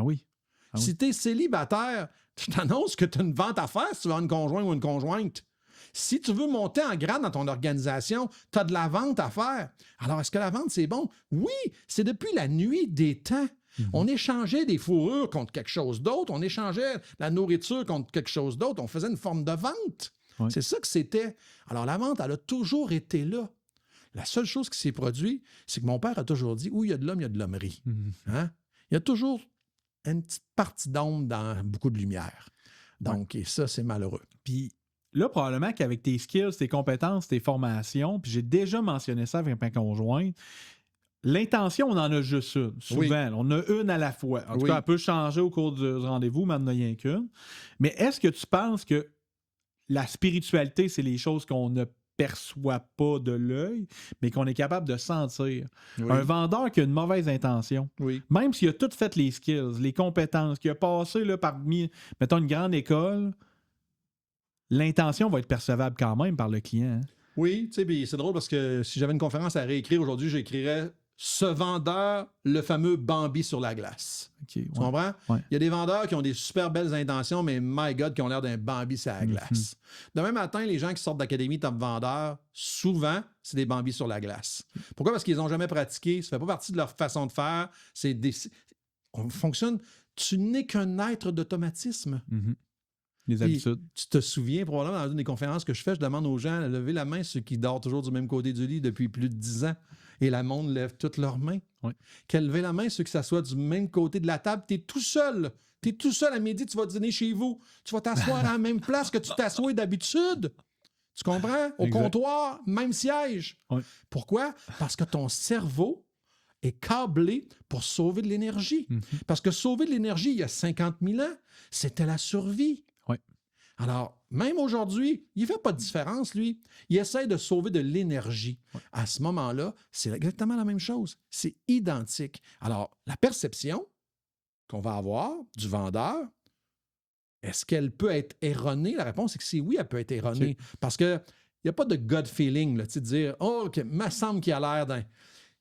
Si tu es célibataire, je t'annonce que tu as une vente à faire si tu veux avoir une conjointe ou une conjointe. Si tu veux monter en grade dans ton organisation, tu as de la vente à faire. Alors, est-ce que la vente, c'est bon? Oui, c'est depuis la nuit des temps. On échangeait des fourrures contre quelque chose d'autre. On échangeait la nourriture contre quelque chose d'autre. On faisait une forme de vente. C'est ça que c'était. Alors, la vente, elle a toujours été là. La seule chose qui s'est produite, c'est que mon père a toujours dit, où il y a de l'homme, il y a de l'hommerie. Hein? Il y a toujours une petite partie d'ombre dans beaucoup de lumière. Donc, et ça, c'est malheureux. Puis là, probablement qu'avec tes skills, tes compétences, tes formations, puis j'ai déjà mentionné ça avec ma conjointe, l'intention, on en a juste une. Souvent, on a une à la fois. En tout cas, elle peut changer au cours du rendez-vous, mais on n'en a rien qu'une. Mais est-ce que tu penses que la spiritualité, c'est les choses qu'on ne perçoit pas de l'œil, mais qu'on est capable de sentir? Un vendeur qui a une mauvaise intention, même s'il a tout fait les skills, les compétences, qui a passé là, parmi, mettons, une grande école, l'intention va être percevable quand même par le client. Hein? Oui, tu sais, c'est drôle parce que si j'avais une conférence à réécrire aujourd'hui, j'écrirais ce vendeur, le fameux Bambi sur la glace. Tu comprends? Il y a des vendeurs qui ont des super belles intentions, mais my God, qui ont l'air d'un Bambi sur la glace. Demain matin, les gens qui sortent d'Académie Top Vendeur, souvent, c'est des Bambis sur la glace. Pourquoi? Parce qu'ils n'ont jamais pratiqué. Ça ne fait pas partie de leur façon de faire. On fonctionne. Tu n'es qu'un être d'automatisme. Les habitudes. Tu te souviens, probablement, dans une des conférences que je fais, je demande aux gens de lever la main, ceux qui dorment toujours du même côté du lit depuis plus de 10 ans. Et le monde lève toutes leurs mains. Qu'elle lève la main, ceux qui s'assoient du même côté de la table. Tu es tout seul. Tu es tout seul à midi, tu vas dîner chez vous. Tu vas t'asseoir à la même place que tu t'assois d'habitude. Tu comprends? Au comptoir, même siège. Oui. Pourquoi? Parce que ton cerveau est câblé pour sauver de l'énergie. Parce que sauver de l'énergie, il y a 50 000 ans, c'était la survie. Oui. Alors, même aujourd'hui, il ne fait pas de différence, lui. Il essaie de sauver de l'énergie. Oui. À ce moment-là, c'est exactement la même chose. C'est identique. Alors, la perception qu'on va avoir du vendeur, est-ce qu'elle peut être erronée? La réponse est que c'est oui, elle peut être erronée. Parce qu'il n'y a pas de gut feeling, là, de dire « Oh, OK, me semble qu'il a l'air d'un... »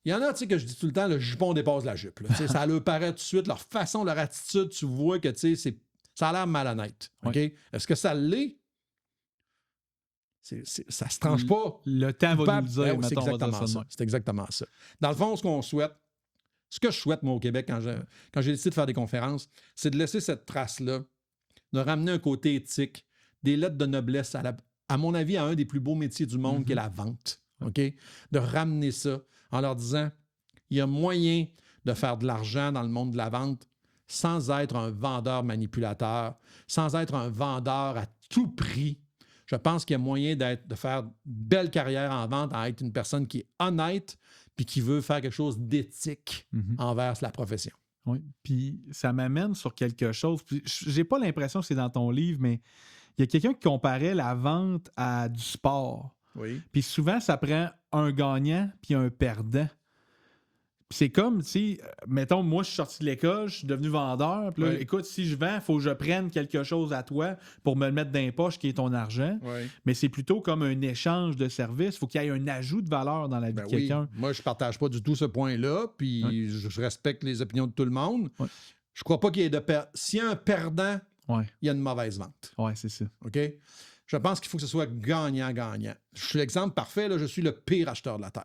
Il y en a, tu sais, que je dis tout le temps, le jupon dépasse la jupe. Ça leur paraît tout de suite, leur façon, leur attitude, tu vois que, tu sais, ça a l'air malhonnête. OK? Oui. Est-ce que ça l'est? Ça se tranche pas. Le temps va nous le dire, Ben oui, mettons, on va dire ça de même. c'est exactement ça. Dans le fond, ce que je souhaite, moi, au Québec, quand j'ai décidé de faire des conférences, c'est de laisser cette trace-là, de ramener un côté éthique, des lettres de noblesse, à mon avis, à un des plus beaux métiers du monde, qui est la vente. OK? De ramener ça en leur disant, il y a moyen de faire de l'argent dans le monde de la vente sans être un vendeur manipulateur, sans être un vendeur à tout prix. Je pense qu'il y a moyen de faire une belle carrière en vente, à être une personne qui est honnête puis qui veut faire quelque chose d'éthique envers la profession. Oui, puis ça m'amène sur quelque chose. Puis j'ai pas l'impression que c'est dans ton livre, mais il y a quelqu'un qui comparait la vente à du sport. Oui. Puis souvent, ça prend un gagnant puis un perdant. Puis c'est comme, tu sais, mettons, moi, je suis sorti de l'école, je suis devenu vendeur. Puis là, Oui. écoute, si je vends, il faut que je prenne quelque chose à toi pour me le mettre dans les poches, qui est ton argent. Oui. Mais c'est plutôt comme un échange de services. Il faut qu'il y ait un ajout de valeur dans la vie de quelqu'un. Moi, je partage pas du tout ce point-là, puis je respecte les opinions de tout le monde. Je crois pas qu'il y ait de s'il y a un perdant, il y a une mauvaise vente. Oui, c'est ça. OK? Je pense qu'il faut que ce soit gagnant-gagnant. Je suis l'exemple parfait, là, je suis le pire acheteur de la Terre.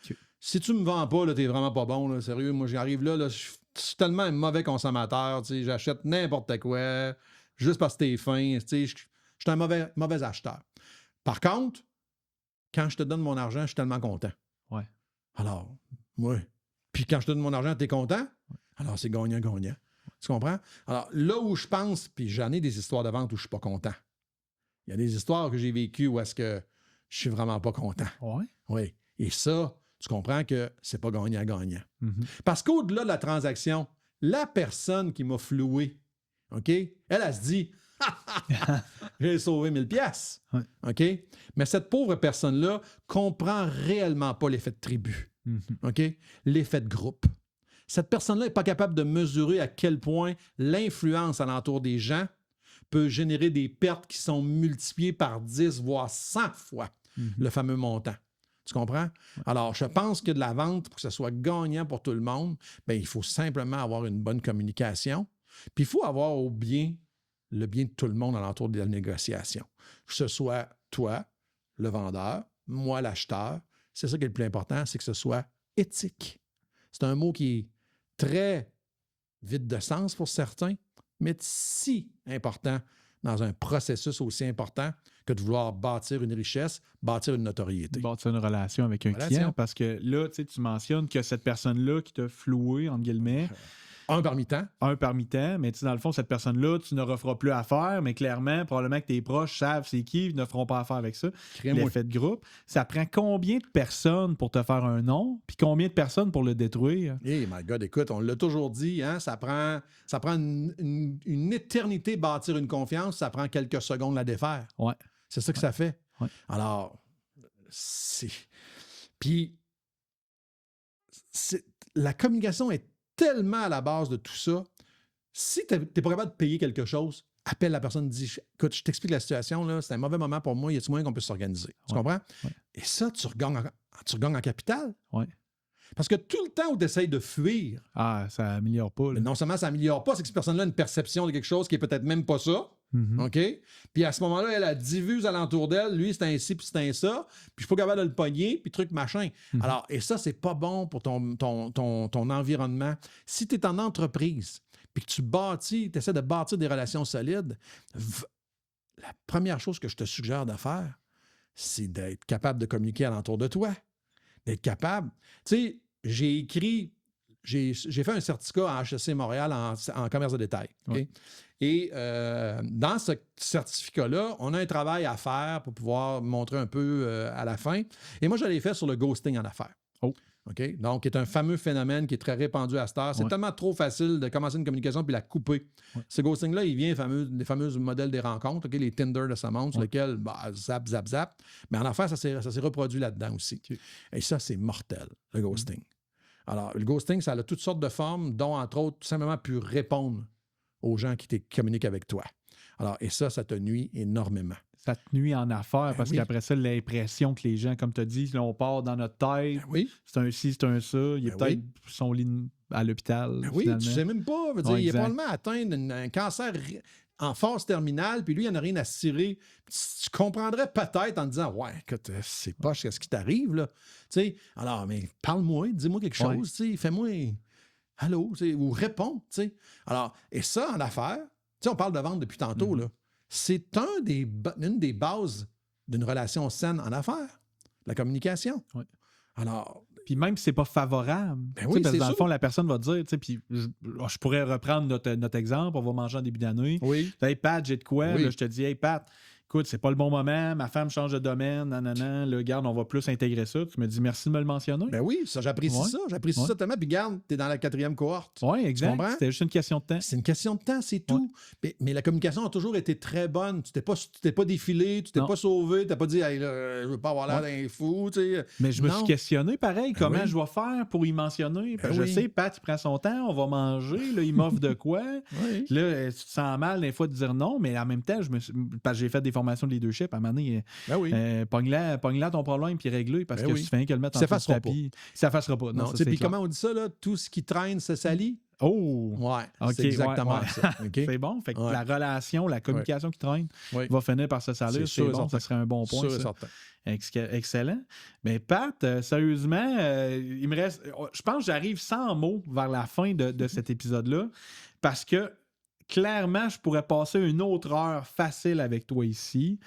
Okay. Si tu me vends pas, t'es vraiment pas bon, là, sérieux. Moi, j'arrive là, je suis tellement un mauvais consommateur, j'achète n'importe quoi, juste parce que t'es fin, je suis un mauvais acheteur. Par contre, quand je te donne mon argent, je suis tellement content. Ouais. Alors, oui. Puis quand je te donne mon argent, t'es content? Alors, c'est gagnant-gagnant. Tu comprends? Alors, là où je pense, puis j'en ai des histoires de vente où je suis pas content. Il y a des histoires que j'ai vécues où est-ce que je suis vraiment pas content. Ouais. Oui. Et ça, tu comprends que c'est pas gagnant-gagnant. Parce qu'au-delà de la transaction, la personne qui m'a floué, OK, elle se dit « J'ai sauvé 1000 pièces. OK? Mais cette pauvre personne-là comprend réellement pas l'effet de tribu. OK? L'effet de groupe. Cette personne-là n'est pas capable de mesurer à quel point l'influence alentour des gens peut générer des pertes qui sont multipliées par 10, voire 100 fois le fameux montant. Tu comprends? Alors, je pense que de la vente, pour que ce soit gagnant pour tout le monde, bien, il faut simplement avoir une bonne communication. Puis il faut avoir le bien de tout le monde alentour de la négociation. Que ce soit toi, le vendeur, moi, l'acheteur. C'est ça qui est le plus important, c'est que ce soit éthique. C'est un mot qui est très vide de sens pour certains, mais si important dans un processus aussi important que de vouloir bâtir une richesse, bâtir une notoriété. Bâtir une relation avec un client, parce que là, tu mentionnes que cette personne-là qui t'a floué, entre guillemets, un parmi tant, mais dans le fond, cette personne-là, tu ne referas plus affaire, mais clairement, probablement que tes proches savent c'est qui, ils ne feront pas affaire avec ça. L'effet de groupe. Ça prend combien de personnes pour te faire un nom, puis combien de personnes pour le détruire? Eh, my God, écoute, on l'a toujours dit, hein, ça prend une éternité bâtir une confiance, ça prend quelques secondes la défaire. Ouais. C'est ça que ça fait. Ouais. Alors, Puis, la communication est tellement à la base de tout ça. Si tu n'es pas capable de payer quelque chose, appelle la personne, dis écoute, je t'explique la situation, là, c'est un mauvais moment pour moi, il y a-t-il moyen qu'on puisse s'organiser? Tu comprends? Ouais. Et ça, tu regagnes en capital. Ouais. Parce que tout le temps où tu essayes de fuir, ça améliore pas. Là. Non seulement ça améliore pas, c'est que cette personne-là a une perception de quelque chose qui est peut-être même pas ça. OK? Puis à ce moment-là, elle a diffuse alentour d'elle, lui, c'est un ci, puis c'est un ça, puis je suis pas capable de le pogner, puis truc machin. Alors, et ça, c'est pas bon pour ton environnement. Si tu es en entreprise, puis que tu essaies de bâtir des relations solides, la première chose que je te suggère de faire, c'est d'être capable de communiquer alentour de toi. D'être capable. Tu sais, j'ai écrit j'ai fait un certificat à HEC Montréal en commerce de détail. Okay? Ouais. Et dans ce certificat-là, on a un travail à faire pour pouvoir montrer un peu à la fin. Et moi, je l'ai fait sur le ghosting en affaires. Oh. OK? Donc, c'est un fameux phénomène qui est très répandu à cette heure. C'est tellement trop facile de commencer une communication puis la couper. Ouais. Ce ghosting-là, il vient des fameux modèles des rencontres, okay? Les Tinder de ce monde, sur lesquels, zap, zap, zap. Mais en affaires, ça s'est reproduit là-dedans aussi. Okay. Et ça, c'est mortel, le ghosting. Alors, le ghosting, ça a toutes sortes de formes, dont, entre autres, tout simplement pu répondre aux gens qui communiquent avec toi. Alors, et ça te nuit énormément. Ça te nuit en affaires parce qu'après ça, l'impression que les gens, comme tu as dit, là, on part dans notre tête. C'est un ci, c'est un ça. Il est peut-être son lit à l'hôpital. Oui, tu ne sais même pas. Il est probablement atteint d'un cancer en phase terminale, puis lui, il n'y en a rien à cirer. Tu comprendrais peut-être en disant, ouais, écoute, c'est poche, qu'est-ce qui t'arrive, là? T'sais, alors, mais parle-moi, dis-moi quelque chose, fais-moi allô, ou réponds, Alors, et ça, en affaires, on parle de vente depuis tantôt, là. C'est une des bases d'une relation saine en affaires, la communication. Oui. Alors. Puis même si c'est pas favorable, parce que dans le fond, la personne va dire, puis je pourrais reprendre notre exemple, on va manger en début d'année. Oui. Hey Pat, j'ai de quoi? Là, je te dis, hey Pat, écoute, c'est pas le bon moment, ma femme change de domaine, nanana, là, garde, on va plus intégrer ça. Tu me dis merci de me le mentionner. Ben oui, ça, j'apprécie ça. J'apprécie ça tellement. Puis garde, t'es dans la 4e cohorte. Oui, exact. C'était juste une question de temps. C'est une question de temps, c'est tout. Mais la communication a toujours été très bonne. Tu t'es pas défilé, tu t'es pas sauvé, tu n'as pas dit, hey, là, je veux pas avoir l'air d'un fou. Mais je me suis questionné pareil, comment je vais faire pour y mentionner. Je sais, Pat, il prend son temps, on va manger, là, il m'offre de quoi. Là, tu te sens mal des fois de dire non, mais en même temps, parce que j'ai fait des formations de leadership, à un moment donné, pogne-là ton problème puis règle-le parce que si tu fais rien que le mettre en dessous du tapis, ça ne s'effacera pas. Non, puis comment on dit ça, là? Tout ce qui traîne se salit. Oh! Ouais, c'est exactement ça. Okay? C'est bon. Fait que la relation, la communication qui traîne va finir par se salir. C'est bon, ça serait un bon point. Excellent. Mais Pat, sérieusement, il me reste. Je pense que j'arrive sans mots vers la fin de cet épisode-là parce que clairement, je pourrais passer une autre heure facile avec toi ici.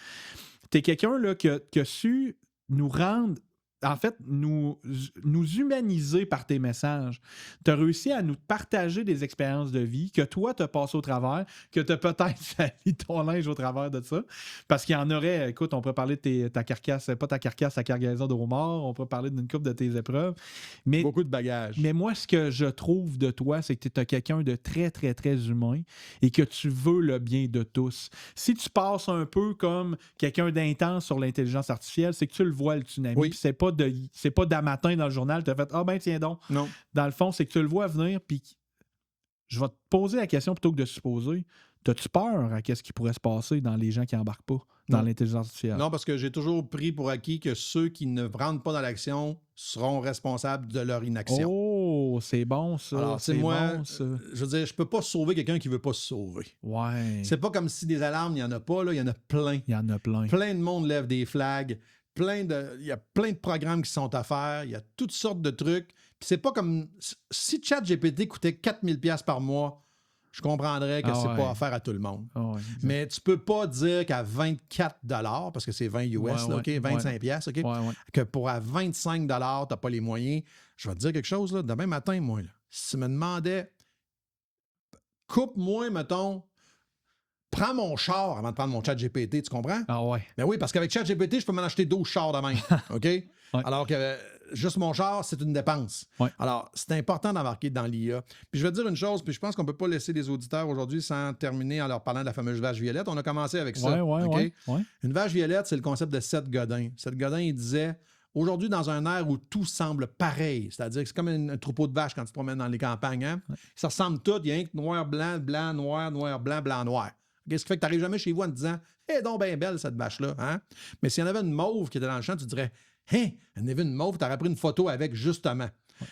Tu es quelqu'un là, qui a su nous rendre, en fait, nous humaniser par tes messages. Tu as réussi à nous partager des expériences de vie que toi, tu as passé au travers, que tu as peut-être sali ton linge au travers de ça. Parce qu'il y en aurait, écoute, on pourrait parler de ta carcasse, pas ta carcasse, ta cargaison de homard, on pourrait parler d'une couple de tes épreuves. Mais, beaucoup de bagages. Mais moi, ce que je trouve de toi, c'est que tu es quelqu'un de très, très, très humain et que tu veux le bien de tous. Si tu passes un peu comme quelqu'un d'intense sur l'intelligence artificielle, c'est que tu le vois, le tsunami. Oui. Puis c'est pas d'un matin dans le journal, tu as fait « Ah ben tiens donc ». Non. Dans le fond, c'est que tu le vois venir, puis je vais te poser la question plutôt que de supposer. T'as-tu peur à ce qui pourrait se passer dans les gens qui n'embarquent pas dans l'intelligence artificielle? Non, parce que j'ai toujours pris pour acquis que ceux qui ne rentrent pas dans l'action seront responsables de leur inaction. Oh, c'est bon ça. Alors, c'est moi, bon, ça. Je veux dire, je peux pas sauver quelqu'un qui veut pas se sauver. Ouais. C'est pas comme si des alarmes, il n'y en a pas, là, il y en a plein. Il y en a plein. Plein de monde lève des flags. Il y a plein de programmes qui sont à faire. Il y a toutes sortes de trucs. Puis c'est pas comme... Si ChatGPT coûtait 4000$ par mois, je comprendrais que c'est pas offert à tout le monde. Mais tu peux pas dire qu'à 24$, parce que c'est 20 US, là, OK? 25$, OK? Que pour à 25$, t'as pas les moyens. Je vais te dire quelque chose, là. Demain matin, moi, là, si tu me demandais, coupe-moi, mettons, prends mon char avant de prendre mon ChatGPT, tu comprends? Ah ouais. Ben oui, parce qu'avec ChatGPT, je peux m'en acheter 12 chars de même. OK? Alors que juste mon char, c'est une dépense. Alors, c'est important d'embarquer dans l'IA. Puis je vais te dire une chose, puis je pense qu'on ne peut pas laisser les auditeurs aujourd'hui sans terminer en leur parlant de la fameuse vache violette. On a commencé avec ça. Une vache violette, c'est le concept de Seth Godin. Seth Godin, il disait... Aujourd'hui, dans un air où tout semble pareil, c'est-à-dire que c'est comme un troupeau de vaches quand tu te promènes dans les campagnes, hein? Ça ressemble tout, il y a un noir, blanc, blanc, noir, noir, blanc, blanc, noir. Qu'est-ce qui fait que tu n'arrives jamais chez vous en te disant « Hé, donc bien belle cette vache-là. Hein? » Mais s'il y en avait une mauve qui était dans le champ, tu dirais « Hé, il y en avait une mauve, tu aurais pris une photo avec justement. »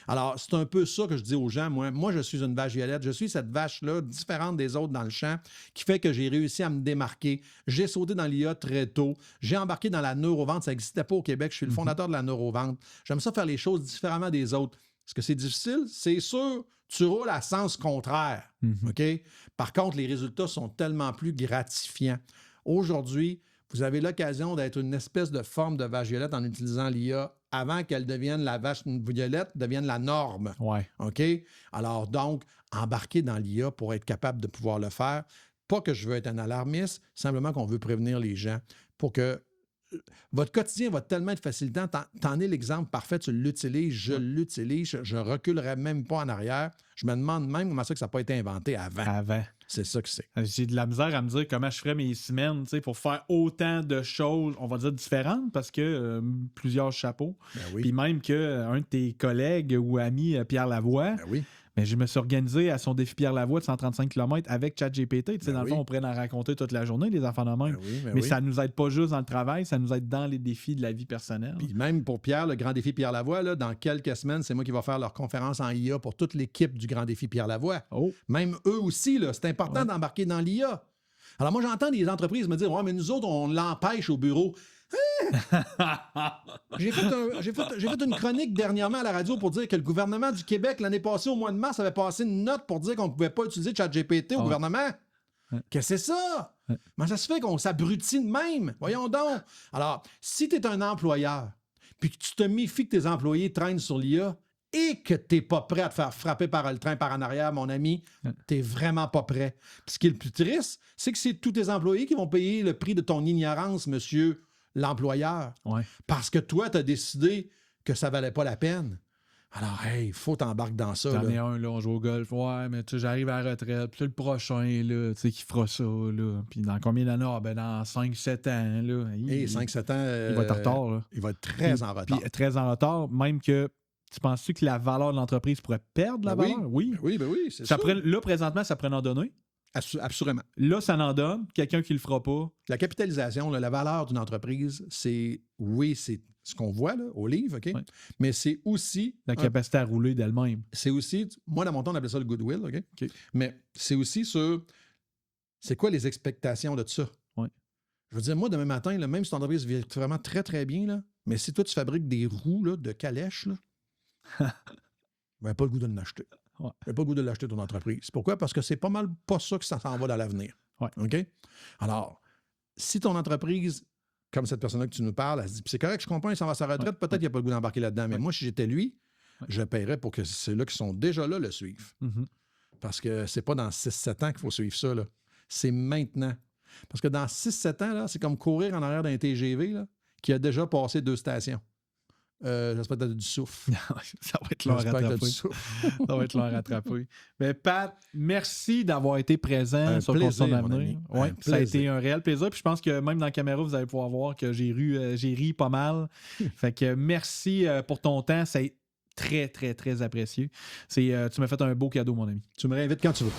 Alors, c'est un peu ça que je dis aux gens. Moi, je suis une vache violette. Je suis cette vache-là, différente des autres dans le champ, qui fait que j'ai réussi à me démarquer. J'ai sauté dans l'IA très tôt. J'ai embarqué dans la neurovente. Ça n'existait pas au Québec. Je suis le fondateur de la neurovente. J'aime ça faire les choses différemment des autres. Est-ce que c'est difficile? C'est sûr, tu roules à sens contraire. OK? Par contre, les résultats sont tellement plus gratifiants. Aujourd'hui, vous avez l'occasion d'être une espèce de forme de vache violette en utilisant l'IA avant qu'elle devienne la vache violette, devienne la norme. Ouais. OK? Alors donc, embarquer dans l'IA pour être capable de pouvoir le faire. Pas que je veux être un alarmiste, simplement qu'on veut prévenir les gens pour que votre quotidien va tellement être facilitant. T'en es l'exemple parfait, tu l'utilises, je l'utilise, je reculerai même pas en arrière. Je me demande même comment ça que ça n'a pas été inventé avant. C'est ça que c'est. J'ai de la misère à me dire comment je ferais mes semaines pour faire autant de choses, on va dire différentes, parce que plusieurs chapeaux. Ben oui. Puis même qu'un de tes collègues ou amis, Pierre Lavoie, Ben oui. mais je me suis organisé à son défi Pierre Lavoie de 135 km avec ChatGPT. Dans le fond, on pourrait en raconter toute la journée, les enfants de même. Mais ça ne nous aide pas juste dans le travail, ça nous aide dans les défis de la vie personnelle. Puis même pour Pierre, le Grand Défi Pierre Lavoie, là, dans quelques semaines, c'est moi qui va faire leur conférence en IA pour toute l'équipe du Grand Défi Pierre Lavoie. Oh. Même eux aussi, là, c'est important d'embarquer dans l'IA. Alors moi, j'entends des entreprises me dire « Ouais, mais nous autres, on l'empêche au bureau. » J'ai fait une chronique dernièrement à la radio pour dire que le gouvernement du Québec, l'année passée, au mois de mars, avait passé une note pour dire qu'on ne pouvait pas utiliser ChatGPT au gouvernement. Qu'est-ce que c'est ça? Mais ça se fait qu'on s'abrutit de même. Voyons donc. Alors, si tu es un employeur, puis que tu te méfies que tes employés traînent sur l'IA et que tu n'es pas prêt à te faire frapper par le train par en arrière, mon ami, tu n'es vraiment pas prêt. Puis ce qui est le plus triste, c'est que c'est tous tes employés qui vont payer le prix de ton ignorance, monsieur l'employeur. Ouais. Parce que toi, tu as décidé que ça valait pas la peine. Alors, hey, il faut t'embarquer dans ça. J'en ai un, là, on joue au golf. Ouais, mais tu sais, j'arrive à la retraite. Puis le prochain, là, tu sais, qui fera ça, là. Puis dans combien d'années? Ah, ben dans 5-7 ans, là. Et 5-7 ans... il va être en retard, là. Il va être très en retard. Puis très en retard, même que... Tu penses-tu que la valeur de l'entreprise pourrait perdre la valeur? Oui. Ben oui, c'est ça. Là, présentement, ça pourrait en donner. Absolument. Là, ça n'en donne. Quelqu'un qui le fera pas. La capitalisation, là, la valeur d'une entreprise, c'est ce qu'on voit là, au livre, OK? Ouais. Mais c'est aussi... La capacité à rouler d'elle-même. C'est aussi... Moi, dans mon temps, on appelait ça le goodwill, OK? Mais c'est aussi sur... C'est quoi les expectations de ça? Ouais. Je veux dire, moi, demain matin, là, même si ton entreprise vit vraiment très, très bien, là, mais si toi, tu fabriques des roues là, de calèche, là, ben, pas le goût de l'acheter. Ouais. J'ai pas le goût de l'acheter ton entreprise. Pourquoi? Parce que c'est pas mal pas ça que ça s'en va dans l'avenir. Ouais. OK? Alors, si ton entreprise, comme cette personne-là que tu nous parles, elle se dit, c'est correct, je comprends, il s'en va à sa retraite, peut-être qu'il n'y a pas le goût d'embarquer là-dedans. Mais moi, si j'étais lui, je paierais pour que ceux-là qui sont déjà là le suivent. Mm-hmm. Parce que c'est pas dans 6-7 ans qu'il faut suivre ça. Là. C'est maintenant. Parce que dans 6-7 ans, là, c'est comme courir en arrière d'un TGV là, qui a déjà passé 2 stations. J'espère que tu as du souffle. Ça va être long à rattraper. Ça va être long à rattraper. Mais Pat, merci d'avoir été présent sur Construire ton avenir. Ouais, ça a été un réel plaisir. Puis je pense que même dans la caméra, vous allez pouvoir voir que j'ai ri pas mal. Fait que merci pour ton temps. C'est très, très, très apprécié. Tu m'as fait un beau cadeau, mon ami. Tu me réinvites quand tu veux.